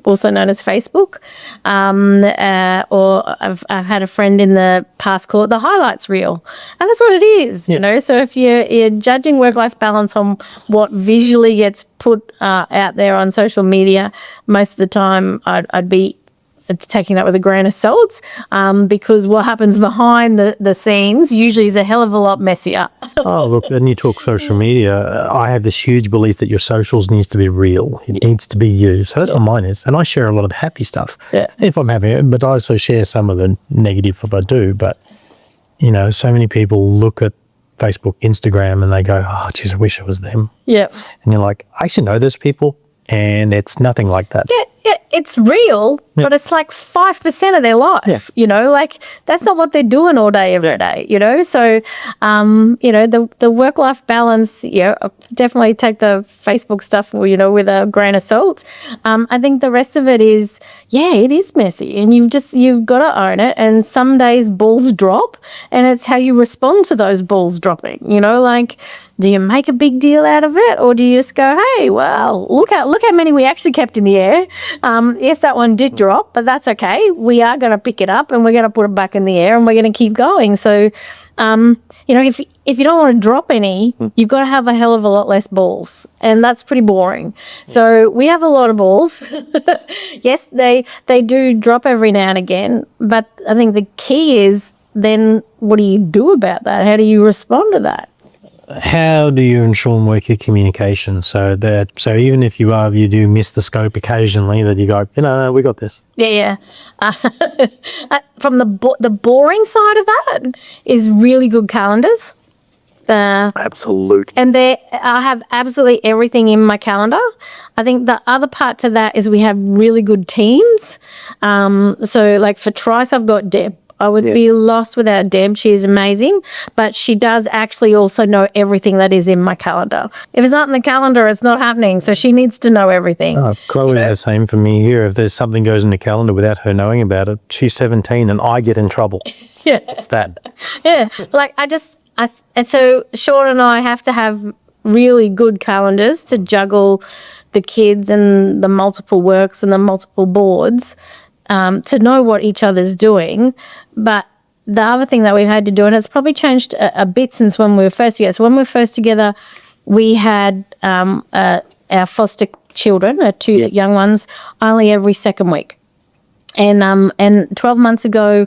also known as Facebook. Or I've had a friend in the past call it the highlights reel. And that's what it is, So if you're judging work-life balance on what visually gets put out there on social media, most of the time I'd be taking that with a grain of salt, because what happens behind the scenes usually is a hell of a lot messier. Oh, look, when you talk social media, I have this huge belief that your socials needs to be real. It needs to be you. So that's what mine is. And I share a lot of the happy stuff if I'm having it, but I also share some of the negative if I do. But, so many people look at Facebook, Instagram, and they go, oh, geez, I wish it was them. Yeah. And you're like, I actually know those people, and it's nothing like that. Yeah, it's real, but it's like 5% of their life, that's not what they're doing all day, every day, So, the work-life balance, definitely take the Facebook stuff, with a grain of salt. I think the rest of it is, it is messy and you've got to own it. And some days balls drop and it's how you respond to those balls dropping, do you make a big deal out of it or do you just go, hey, well, look how many we actually kept in the air. Yes, that one did drop, but that's okay. We are going to pick it up and we're going to put it back in the air and we're going to keep going. So, if you don't want to drop any, you've got to have a hell of a lot less balls. And that's pretty boring. So we have a lot of balls. Yes, they do drop every now and again. But I think the key is then what do you do about that? How do you respond to that? How do you and Sean work your communication so even if you do miss the scope occasionally, that you go, no, we got this? Yeah. From the boring side of that is really good calendars. Absolutely. And I have absolutely everything in my calendar. I think the other part to that is we have really good teams. So like for Trice, I've got Deb. I would be lost without Deb. She is amazing, but she does actually also know everything that is in my calendar. If it's not in the calendar, it's not happening. So she needs to know everything. Oh, Chloe, the same for me here. If there's something goes in the calendar without her knowing about it, she's 17 and I get in trouble. Yeah. It's that. Yeah. Like and so Sean and I have to have really good calendars to juggle the kids and the multiple works and the multiple boards. To know what each other's doing. But the other thing that we've had to do, and it's probably changed a bit since when we were first together. So when we were first together, we had our foster children, our two young ones, only every second week. And 12 months ago,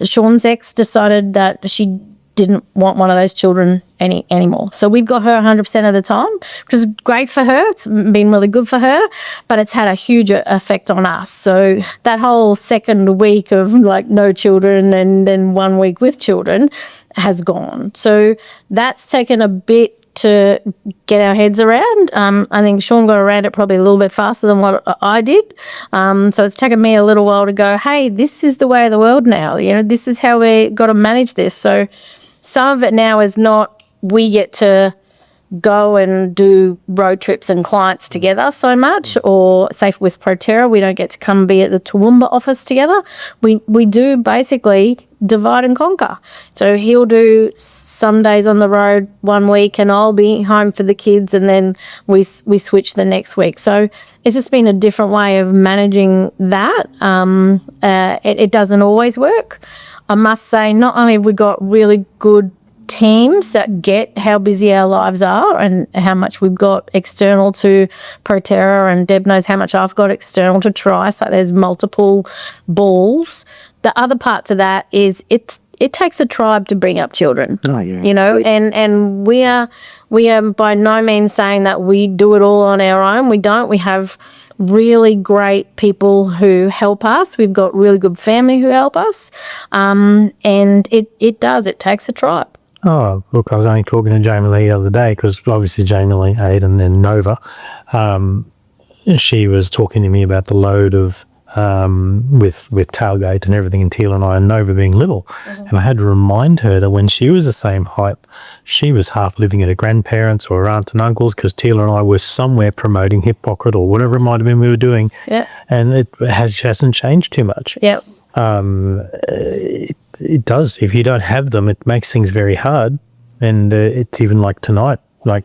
Sean's ex decided that she didn't want one of those children anymore. So we've got her 100% of the time, which is great for her. It's been really good for her, but it's had a huge effect on us. So that whole second week of like no children and then 1 week with children has gone. So that's taken a bit to get our heads around. I think Sean got around it probably a little bit faster than what I did. So it's taken me a little while to go, hey, this is the way of the world now. This is how we got to manage this. So some of it now is not we get to go and do road trips and clients together so much, or say with Proterra, we don't get to come be at the Toowoomba office together. We do basically divide and conquer. So he'll do some days on the road one week and I'll be home for the kids, and then we switch the next week. So it's just been a different way of managing that. It doesn't always work. I must say, not only have we got really good teams that get how busy our lives are and how much we've got external to Proterra, and Deb knows how much I've got external to Trice, like there's multiple balls. The other part to that is it takes a tribe to bring up children. Oh, yeah. You know, and we are by no means saying that we do it all on our own. We don't. We have really great people who help us. We've got really good family who help us. And it takes a tribe. Oh, look, I was only talking to Jamie Lee the other day, because obviously Jamie Lee, Aiden, and Nova, she was talking to me about the load of with tailgate and everything, and Teal and I and Nova being little. And I had to remind her that when she was the same height, she was half living at her grandparents or her aunt and uncles, because Teal and I were somewhere promoting hip pocket or whatever it might have been we were doing. Yeah. And it hasn't changed too much. Yeah. It does. If you don't have them, it makes things very hard. And it's even like tonight, like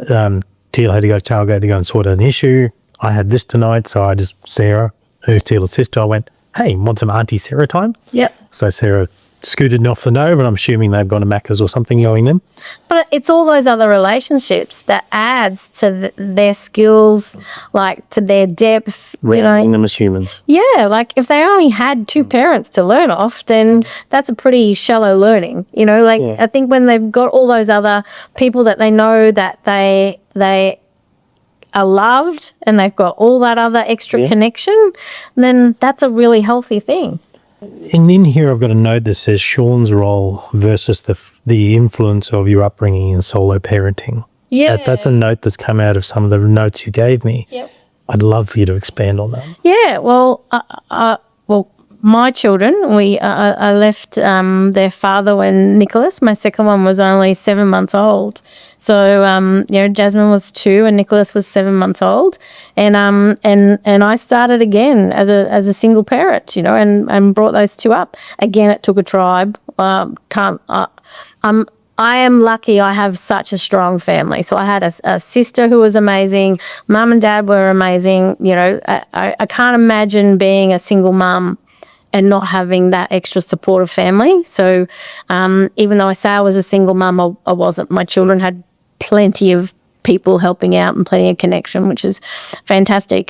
Teal had to go to tailgate to go and sort out an issue. I had this tonight, so I just, Sarah, who's Teal's sister, I went, hey, want some Auntie Sarah time? Yep. So Sarah scooted off the Nova, and I'm assuming they've gone to Macca's or something going them. But it's all those other relationships that adds to their skills, like to their depth. Raising them as humans. Yeah, like if they only had two parents to learn off, then that's a pretty shallow learning. You know, like I think when they've got all those other people that they know that they are loved, and they've got all that other extra connection, then that's a really healthy thing. And in here I've got a note that says Sean's role versus the influence of your upbringing in solo parenting. Yeah. That's a note that's come out of some of the notes you gave me. Yep. I'd love for you to expand on that. Yeah, well, my children, I left their father when Nicholas, my second one, was only 7 months old. So, Jasmine was 2 and Nicholas was 7 months old. And I started again as a single parent, and brought those two up. Again, it took a tribe. I am lucky I have such a strong family. So I had a sister who was amazing. Mum and dad were amazing. I can't imagine being a single mum and not having that extra supportive family. So even though I say I was a single mum, I wasn't. My children had plenty of people helping out and plenty of connection, which is fantastic.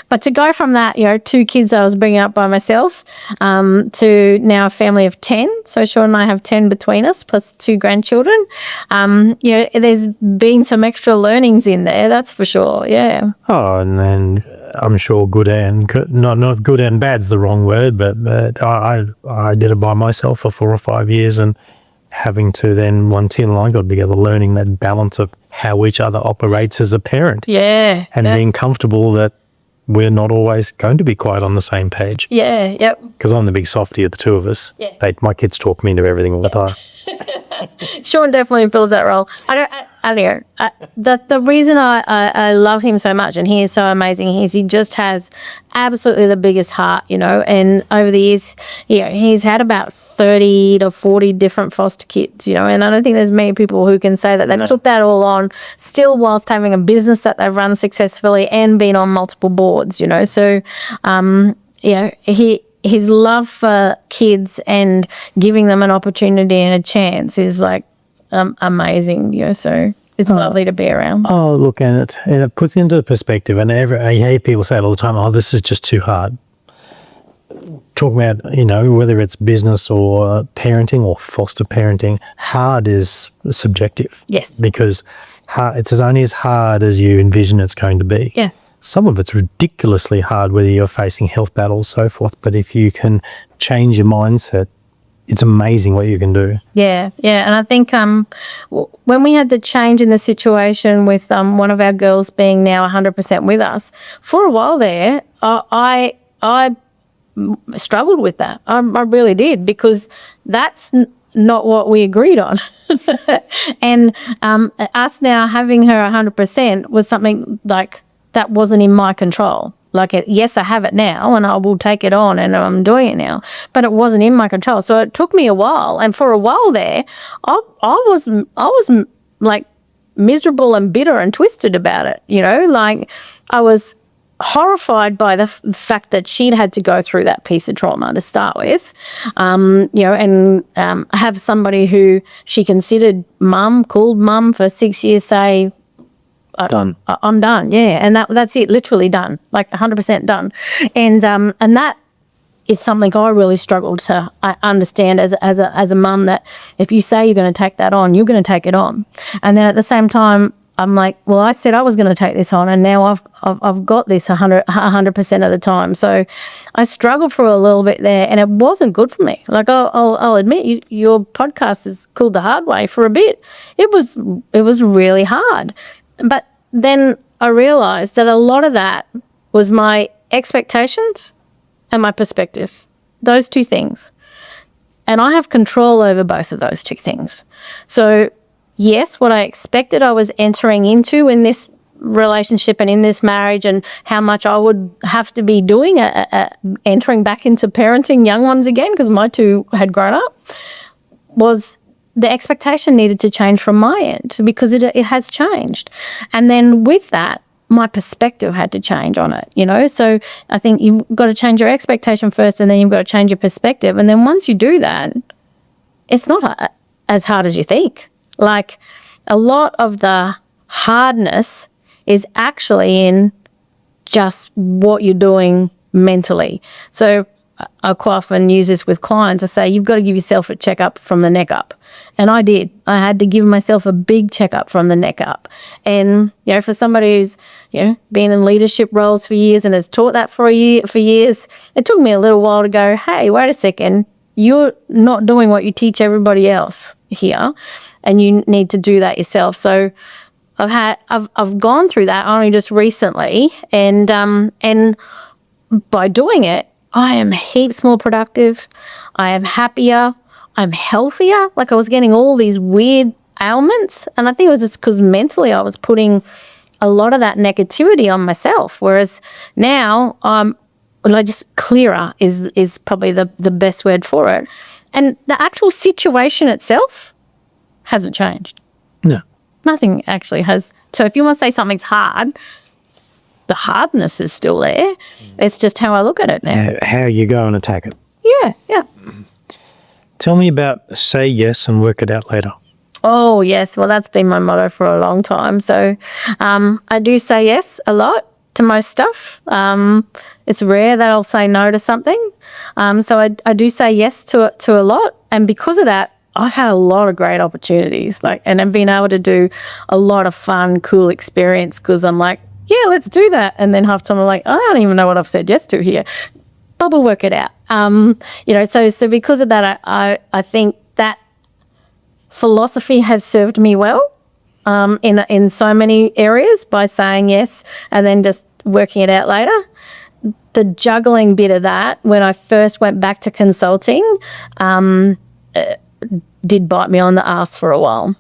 But to go from that, 2 kids I was bringing up by myself, to now a family of 10. So Sean and I have 10 between us, plus 2 grandchildren. There's been some extra learnings in there, that's for sure. Yeah. Oh, and then I'm sure not good and bad's the wrong word, but I did it by myself for 4 or 5 years, and having to then, once Tina and I got together, learning that balance of how each other operates as a parent. Yeah. And being comfortable that we're not always going to be quite on the same page. Yeah, yep. Because I'm the big softie of the two of us. Yeah. My kids talk me into everything all the time. Sean definitely fills that role. The reason I love him so much, and he is so amazing, he just has absolutely the biggest heart, and over the years, he's had about 30 to 40 different foster kids, and I don't think there's many people who can say that they've took that all on, still whilst having a business that they've run successfully and been on multiple boards, so, his love for kids and giving them an opportunity and a chance is like amazing, so it's lovely to be around. Oh, look, and it puts into perspective, and I hear people say it all the time, this is just too hard. Talking about, whether it's business or parenting or foster parenting, hard is subjective. Yes. Because it's only as hard as you envision it's going to be. Yeah. Some of it's ridiculously hard, whether you're facing health battles, so forth. But if you can change your mindset, it's amazing what you can do. Yeah. And I think when we had the change in the situation with one of our girls being now 100% with us, for a while there, I struggled with that. I really did, because that's not what we agreed on. And us now having her 100% was something like that wasn't in my control. Like, yes, I have it now and I will take it on and I'm doing it now, but it wasn't in my control. So it took me a while. And for a while there, I was like miserable and bitter and twisted about it. Like I was horrified by the fact that she'd had to go through that piece of trauma to start with, and have somebody who she considered called mum for 6 years say, Done. I'm done. Yeah. And that's it. Literally done, like 100% done. And that is something I really struggled to understand as a mum, that if you say you're going to take that on, you're going to take it on. And then at the same time, I'm like, well, I said I was going to take this on, and now I've got this 100% of the time. So I struggled for a little bit there, and it wasn't good for me. Like I'll admit, your podcast is called The Hard Way. For a bit, it was really hard. But then I realized that a lot of that was my expectations and my perspective, those two things. And I have control over both of those two things. So yes, what I expected I was entering into in this relationship and in this marriage, and how much I would have to be doing entering back into parenting young ones again, because my two had grown up, was the expectation needed to change from my end, because it has changed. And then with that, my perspective had to change on it, So I think you've got to change your expectation first, and then you've got to change your perspective. And then once you do that, it's not as hard as you think. Like, a lot of the hardness is actually in just what you're doing mentally. So I quite often use this with clients. I say, you've got to give yourself a checkup from the neck up. And I did. I had to give myself a big checkup from the neck up. And, for somebody who's, been in leadership roles for years and has taught that for years, it took me a little while to go, hey, wait a second, you're not doing what you teach everybody else here, and you need to do that yourself. So I've gone through that only just recently, and by doing it, I am heaps more productive. I am happier. I'm healthier. Like, I was getting all these weird ailments, and I think it was just because mentally I was putting a lot of that negativity on myself. Whereas now just clearer is probably the best word for it. And the actual situation itself hasn't changed. No. Nothing actually has. So if you want to say something's hard, the hardness is still there. It's just how I look at it now. How you go and attack it. Yeah. Tell me about say yes and work it out later. Oh, yes. Well, that's been my motto for a long time. So I do say yes a lot to most stuff. It's rare that I'll say no to something. So I do say yes to a lot. And because of that, I had a lot of great opportunities, and I've been able to do a lot of fun, cool experience, because I'm like, yeah, let's do that. And then half the time I'm like, I don't even know what I've said yes to here. But we'll work it out. So because of that, I think that philosophy has served me well in so many areas, by saying yes and then just working it out later. The juggling bit of that, when I first went back to consulting, did bite me on the ass for a while.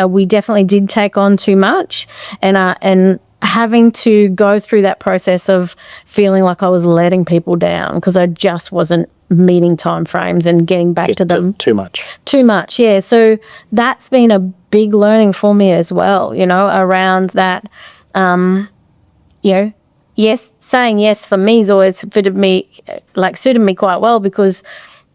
We definitely did take on too much, and having to go through that process of feeling like I was letting people down because I just wasn't meeting timeframes and getting back to them. Too much. Too much, yeah. So that's been a big learning for me as well, around that. Yes, saying yes for me has always suited me quite well, because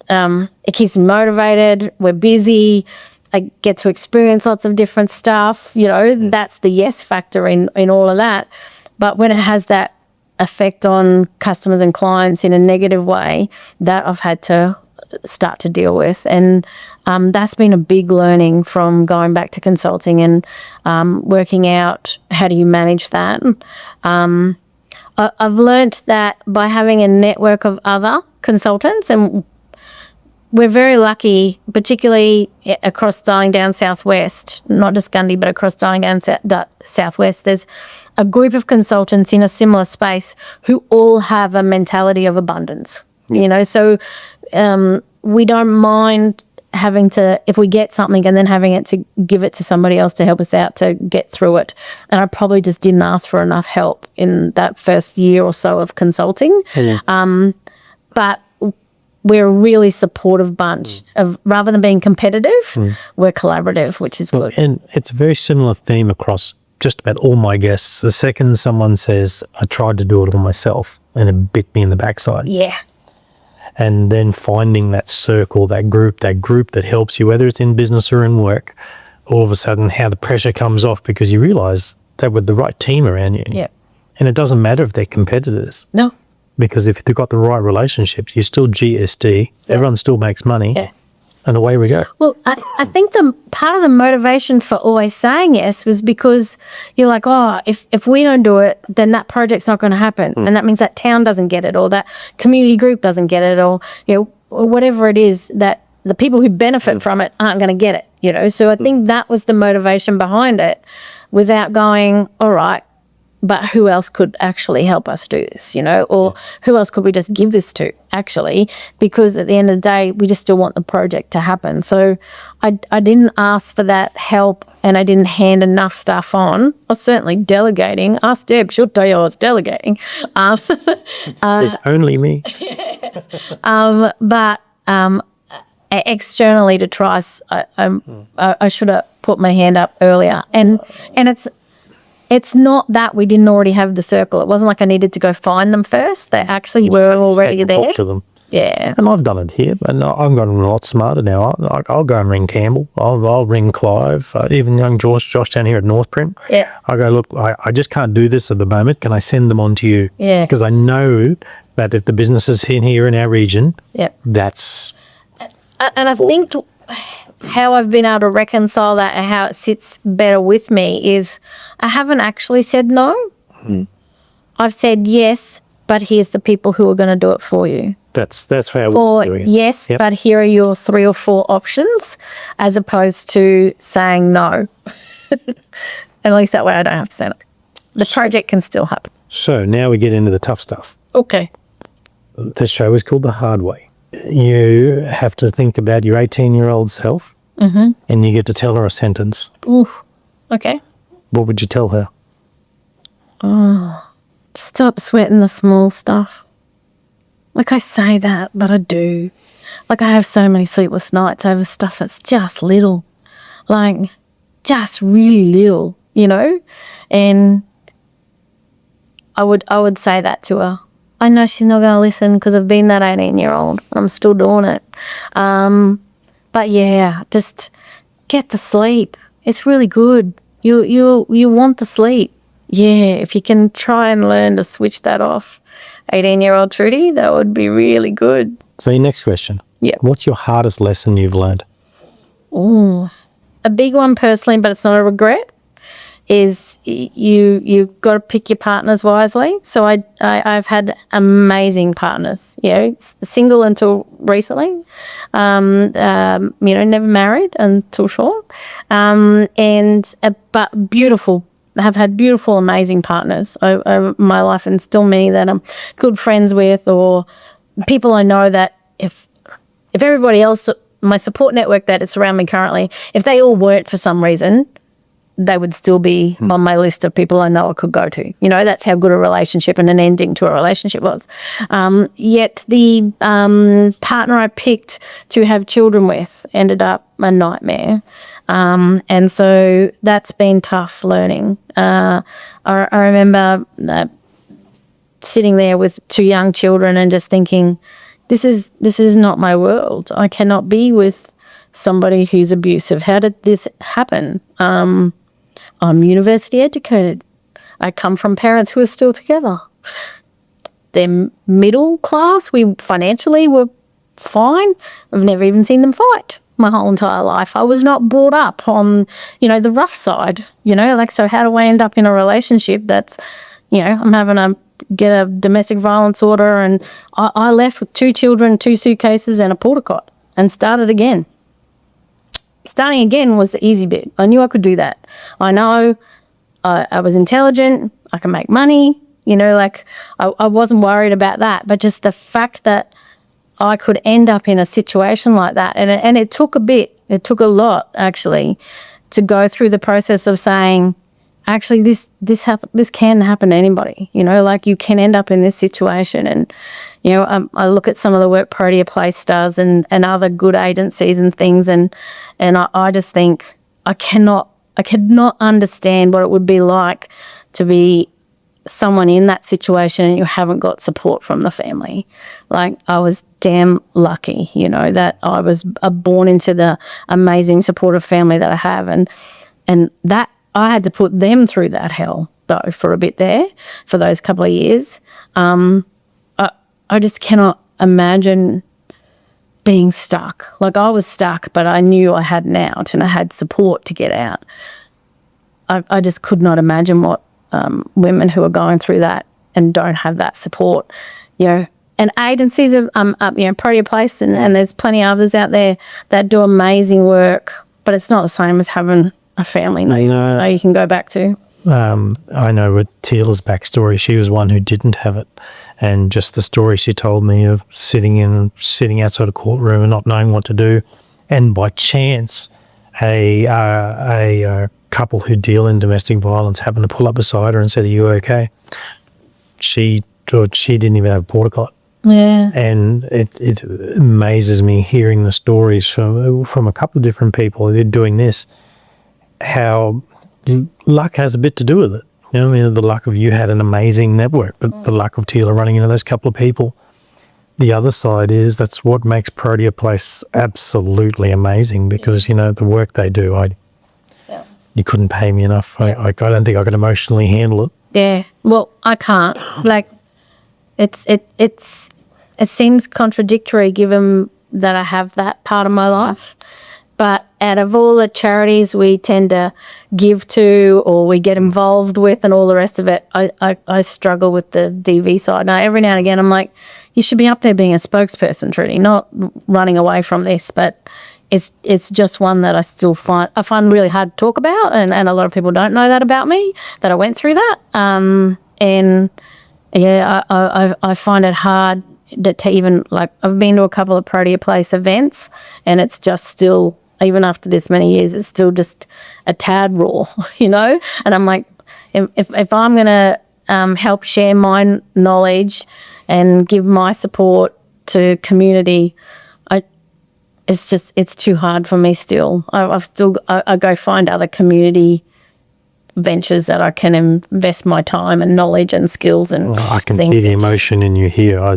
it keeps me motivated. We're busy. I get to experience lots of different stuff. That's the yes factor in all of that. But when it has that effect on customers and clients in a negative way, that I've had to start to deal with. And that's been a big learning from going back to consulting and working out how do you manage that. I've learnt that by having a network of other consultants, and we're very lucky, particularly across Darling Downs Southwest, not just Gundy, but across Darling Downs Southwest, there's a group of consultants in a similar space who all have a mentality of abundance. So we don't mind having to, if we get something and then having it to give it to somebody else to help us out to get through it. And I probably just didn't ask for enough help in that first year or so of consulting. But we're a really supportive bunch of, rather than being competitive, we're collaborative, which is good. And it's a very similar theme across just about all my guests. The second someone says, I tried to do it all myself and it bit me in the backside. Yeah. And then finding that circle, that group that helps you, whether it's in business or in work, all of a sudden how the pressure comes off because you realize that with the right team around you. Yeah. And it doesn't matter if they're competitors. No. Because if they've got the right relationships, you're still GSD, everyone still makes money, and away we go. Well, I think the part of the motivation for always saying yes was because you're like, oh, if we don't do it, then that project's not going to happen. And that means that town doesn't get it, or that community group doesn't get it, or, or whatever it is, that the people who benefit from it aren't going to get it, So I think that was the motivation behind it, without going, all right, but who else could actually help us do this, or who else could we just give this to, actually? Because at the end of the day, we just still want the project to happen. So I didn't ask for that help, and I didn't hand enough stuff on. I was certainly delegating. Ask Deb, she'll tell you I was delegating. It's only me. But externally to Trice, I should have put my hand up earlier. And it's not that we didn't already have the circle. It wasn't like I needed to go find them first. They actually were already there. Talk to them. Yeah. And I've done it here, but I've gotten a lot smarter now. I'll go and ring Campbell. I'll ring Clive, even young Josh down here at Northprint. Yeah. I go, look, I just can't do this at the moment. Can I send them on to you? Yeah. Because I know that if the business is in here in our region, that's... And I think how I've been able to reconcile that and how it sits better with me is I haven't actually said no. I've said yes, but here's the people who are going to do it for you. That's how we're doing it. Yes, but here are your 3 or 4 options, as opposed to saying no. At least that way I don't have to say no. The project can still happen. So now we get into the tough stuff. Okay. This show is called The Hard Way. You have to think about your 18-year-old self, and you get to tell her a sentence. Ooh, okay. What would you tell her? Stop sweating the small stuff. Like, I say that, but I do. Like, I have so many sleepless nights over stuff that's just little. Like, just really little, And I would say that to her. I know she's not going to listen because I've been that 18-year-old. I'm still doing it. But yeah, just get the sleep. It's really good. You want the sleep. Yeah, if you can try and learn to switch that off, 18-year-old Trudi, that would be really good. So your next question. Yeah. What's your hardest lesson you've learned? Ooh, a big one personally, but it's not a regret, is you've got to pick your partners wisely. So I've had amazing partners, single until recently, never married until short, but beautiful. Have had beautiful, amazing partners over my life, and still many that I'm good friends with, or people I know that if everybody else, my support network that is around me currently, if they all weren't for some reason, they would still be on my list of people I know I could go to. That's how good a relationship and an ending to a relationship was. Yet the partner I picked to have children with ended up a nightmare. And so that's been tough learning. I remember sitting there with 2 young children and just thinking, this is not my world. I cannot be with somebody who's abusive. How did this happen? I'm university educated. I come from parents who are still together. They're middle class. We financially were fine. I've never even seen them fight my whole entire life. I was not brought up on, the rough side, so how do I end up in a relationship that's, I'm having to get a domestic violence order, and I left with 2 children, 2 suitcases and a porta cot and started again. Starting again was the easy bit. I knew I could do that. I know I was intelligent. I can make money. I wasn't worried about that. But just the fact that I could end up in a situation like that. And it took it took a lot actually to go through the process of saying, actually, this can happen to anybody, like you can end up in this situation. And, I look at some of the work Protea Place does and other good agencies and things. And I just think I cannot understand what it would be like to be someone in that situation and you haven't got support from the family. Like, I was damn lucky, that I was born into the amazing supportive family that I have. And that I had to put them through that hell, though, for a bit there, for those couple of years. I just cannot imagine being stuck. Like, I was stuck, but I knew I had an out and I had support to get out. I just could not imagine what women who are going through that and don't have that support, And agencies of, Protea Place and there's plenty of others out there that do amazing work, but it's not the same as having a family you can go back to. I know with Teela's backstory, she was one who didn't have it. And just the story she told me of sitting outside a courtroom and not knowing what to do. And by chance, a couple who deal in domestic violence happened to pull up beside her and said, "Are you okay?" She didn't even have a porta cot. Yeah. And it amazes me hearing the stories from a couple of different people who are doing this, how luck has a bit to do with it. The luck of you had an amazing network, but the luck of Teela running into those couple of people. The other side is that's what makes Protea Place absolutely amazing because, the work they do, you couldn't pay me enough. I don't think I could emotionally handle it. Yeah. Well, I can't. Like, it seems contradictory given that I have that part of my life. But out of all the charities we tend to give to or we get involved with and all the rest of it, I struggle with the DV side. Now, every now and again, I'm like, you should be up there being a spokesperson, Trudy, not running away from this. But it's just one that I find really hard to talk about, and a lot of people don't know that about me, that I went through that. I find it hard to even, like, I've been to a couple of Protea Place events, and it's just still, even after this many years, it's still just a tad raw, And I'm like, if I'm going to help share my knowledge and give my support to community, it's too hard for me still. I go find other community ventures that I can invest my time and knowledge and skills and I can see the emotion in you here. I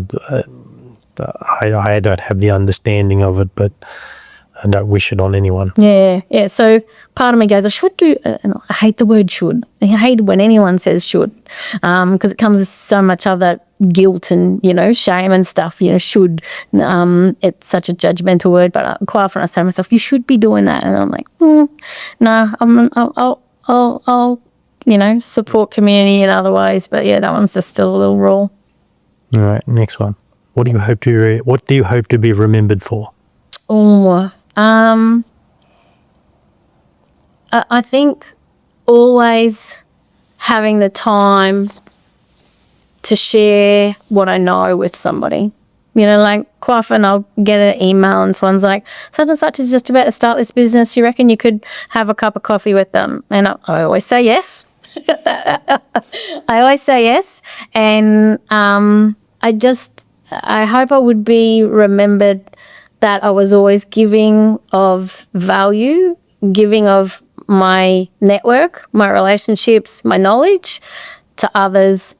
don't have the understanding of it, but I don't wish it on anyone. Yeah. So part of me goes, I should do, and I hate the word should. I hate when anyone says should, because it comes with so much other guilt and, shame and stuff, should. It's such a judgmental word, but quite often I say to myself, you should be doing that. And I'm like, no, I'll support community in other ways. But yeah, that one's just still a little raw. All right, next one. What do you hope to be remembered for? I think always having the time to share what I know with somebody. Like, quite often I'll get an email and someone's like, such and such is just about to start this business. You reckon you could have a cup of coffee with them? And I always say yes. I always say yes. And I hope I would be remembered that I was always giving of value, giving of my network, my relationships, my knowledge to others,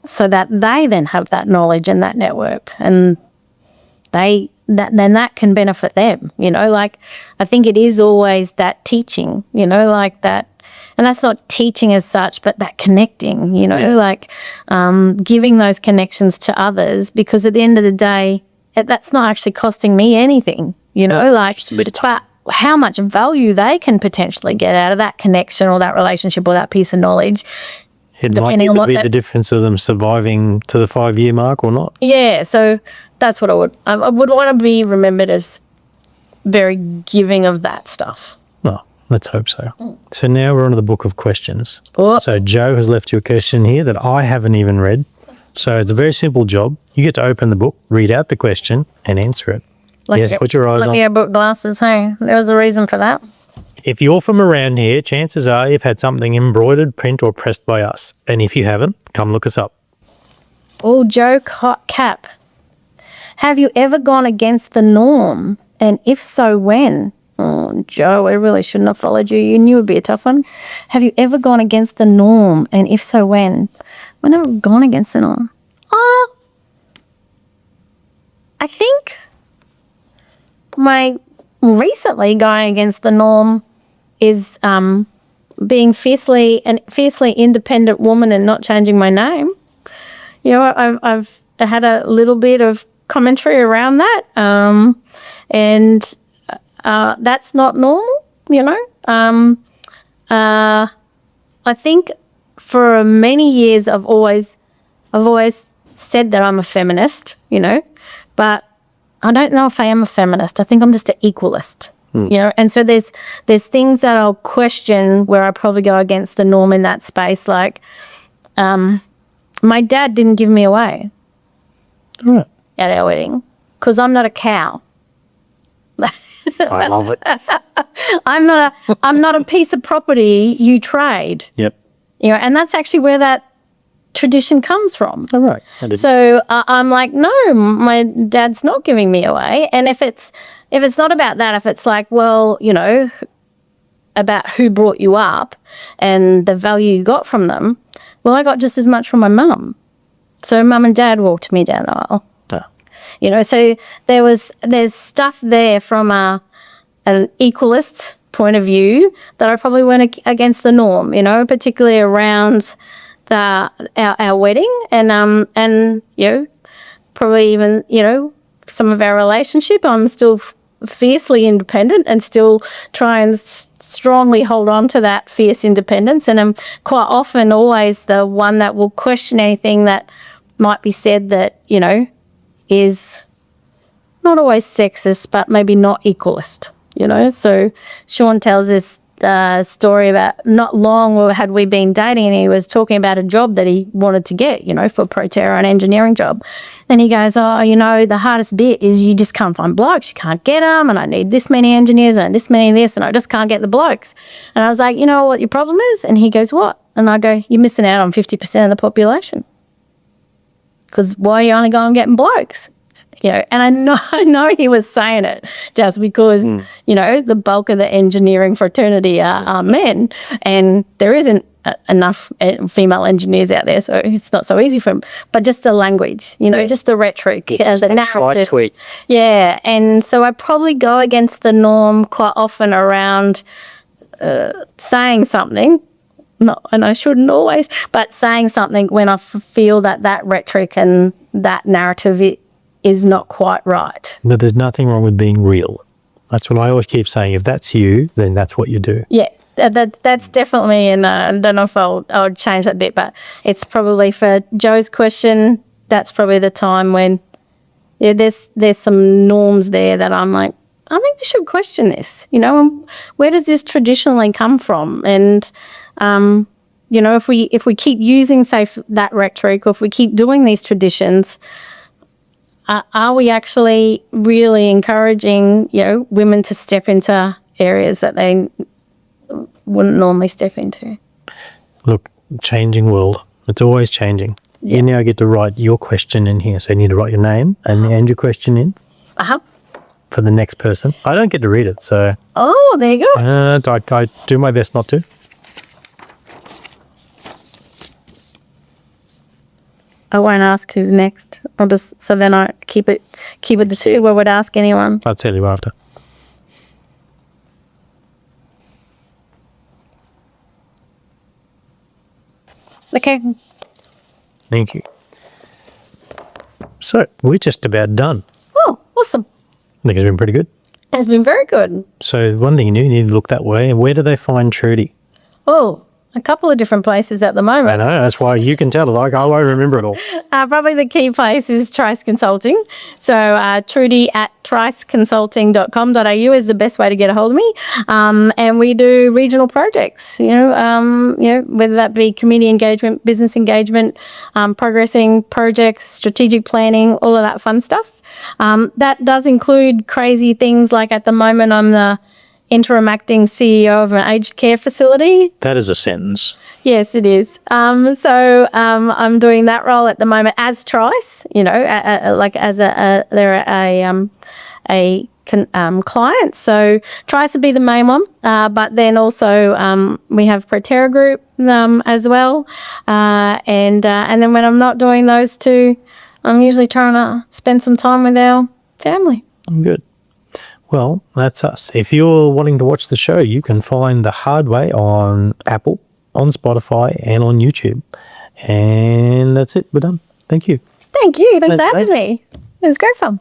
so that they then have that knowledge and that network, and that can benefit them. Like, I think it is always that teaching, like that, and that's not teaching as such, but that connecting, like giving those connections to others, because at the end of the day, that's not actually costing me anything, like, but how much value they can potentially get out of that connection or that relationship or that piece of knowledge. It might either be the difference of them surviving to the 5-year mark or not. Yeah, so that's what I would want to be remembered as, very giving of that stuff. Well, let's hope so. So now we're on to the book of questions. Oh. So Joe has left you a question here that I haven't even read. So it's a very simple job. You get to open the book, read out the question, and answer it. Yes, put your eyes Look on. at your book glasses, hey? There was a reason for that. If you're from around here, chances are you've had something embroidered, print, or pressed by us. And if you haven't, come look us up. Oh, Joe Cap. Have you ever gone against the norm? And if so, when? Oh, Joe, I really shouldn't have followed you. You knew it would be a tough one. Have you ever gone against the norm? And if so, when? When have I gone against the norm? I think my recently going against the norm is being fiercely independent woman and not changing my name. You know, I've had a little bit of commentary around that, and that's not normal. You know, I think for many years I've always said that I'm a feminist. You know, but I don't know if I am a feminist. I think I'm just an equalist. You know, and so there's things that I'll question where I probably go against the norm in that space. Like, my dad didn't give me away Right. at our wedding because I'm not a cow. I love it. I'm not a piece of property you trade. Yep. You know, and that's actually where that tradition comes from. All right. So I'm like, no, my dad's not giving me away. And if it's not about that, if it's like, well, you know, about who brought you up and the value you got from them, well, I got just as much from my mum. So mum and dad walked me down the aisle. Ah. You know, so there's stuff there from an equalist point of view that I probably went against the norm, you know, particularly around our wedding and you know, probably even, you know, some of our relationship. I'm still fiercely independent and still try and strongly hold on to that fierce independence, and I'm quite often always the one that will question anything that might be said that, you know, is not always sexist but maybe not equalist, you know. So Sean tells this story about not long had we been dating, and he was talking about a job that he wanted to get, you know, for Proterra, an engineering job. And he goes, oh, you know, the hardest bit is you just can't find blokes. You can't get them, and I need this many engineers and this many this, and I just can't get the blokes. And I was like, you know what your problem is? And he goes, what? And I go, you're missing out on 50% of the population. Because why are you only going and getting blokes? You know, and I know he was saying it just because, you know, the bulk of the engineering fraternity are men, and there isn't enough female engineers out there, so it's not so easy for them. But just the language, you know, just the rhetoric, the narrative. Tweet. Yeah, and so I probably go against the norm quite often around saying something. No, and I shouldn't always, but saying something when I feel that rhetoric and that narrative is not quite right. No, there's nothing wrong with being real. That's what I always keep saying. If that's you, then that's what you do. Yeah, that's definitely, and I don't know if I'll change that bit, but it's probably for Joe's question, that's probably the time when there's some norms there that I'm like, I think we should question this, you know, and where does this traditionally come from? And, you know, if we keep using, say, that rhetoric, or if we keep doing these traditions, are we actually really encouraging, you know, women to step into areas that they wouldn't normally step into? Look, changing world. It's always changing. Yeah. You now get to write your question in here. So you need to write your name and your question in for the next person. I don't get to read it, so... Oh, there you go. I do my best not to. I won't ask who's next. I'll just, so then I keep it to who I would ask anyone. I'll tell you after. Okay. Thank you. So, we're just about done. Oh, awesome. I think it's been pretty good. It's been very good. So, one thing you need to look that way. And where do they find Trudi? Oh, a couple of different places at the moment. I know, that's why you can tell. Like, I won't remember it all. Probably the key place is Trice Consulting. So Trudi at triceconsulting.com.au is the best way to get a hold of me. And we do regional projects, whether that be community engagement, business engagement, progressing projects, strategic planning, all of that fun stuff. That does include crazy things like at the moment I'm the interim acting CEO of an aged care facility. That is a sentence. Yes, it is. So I'm doing that role at the moment as Trice, they're a client. So Trice would be the main one, but then also we have Proterra Group as well. And then when I'm not doing those two, I'm usually trying to spend some time with our family. I'm good. Well, that's us. If you're wanting to watch the show, you can find The Hard Way on Apple, on Spotify, and on YouTube. And that's it. We're done. Thank you. Thank you. Thanks for having me. It was great fun.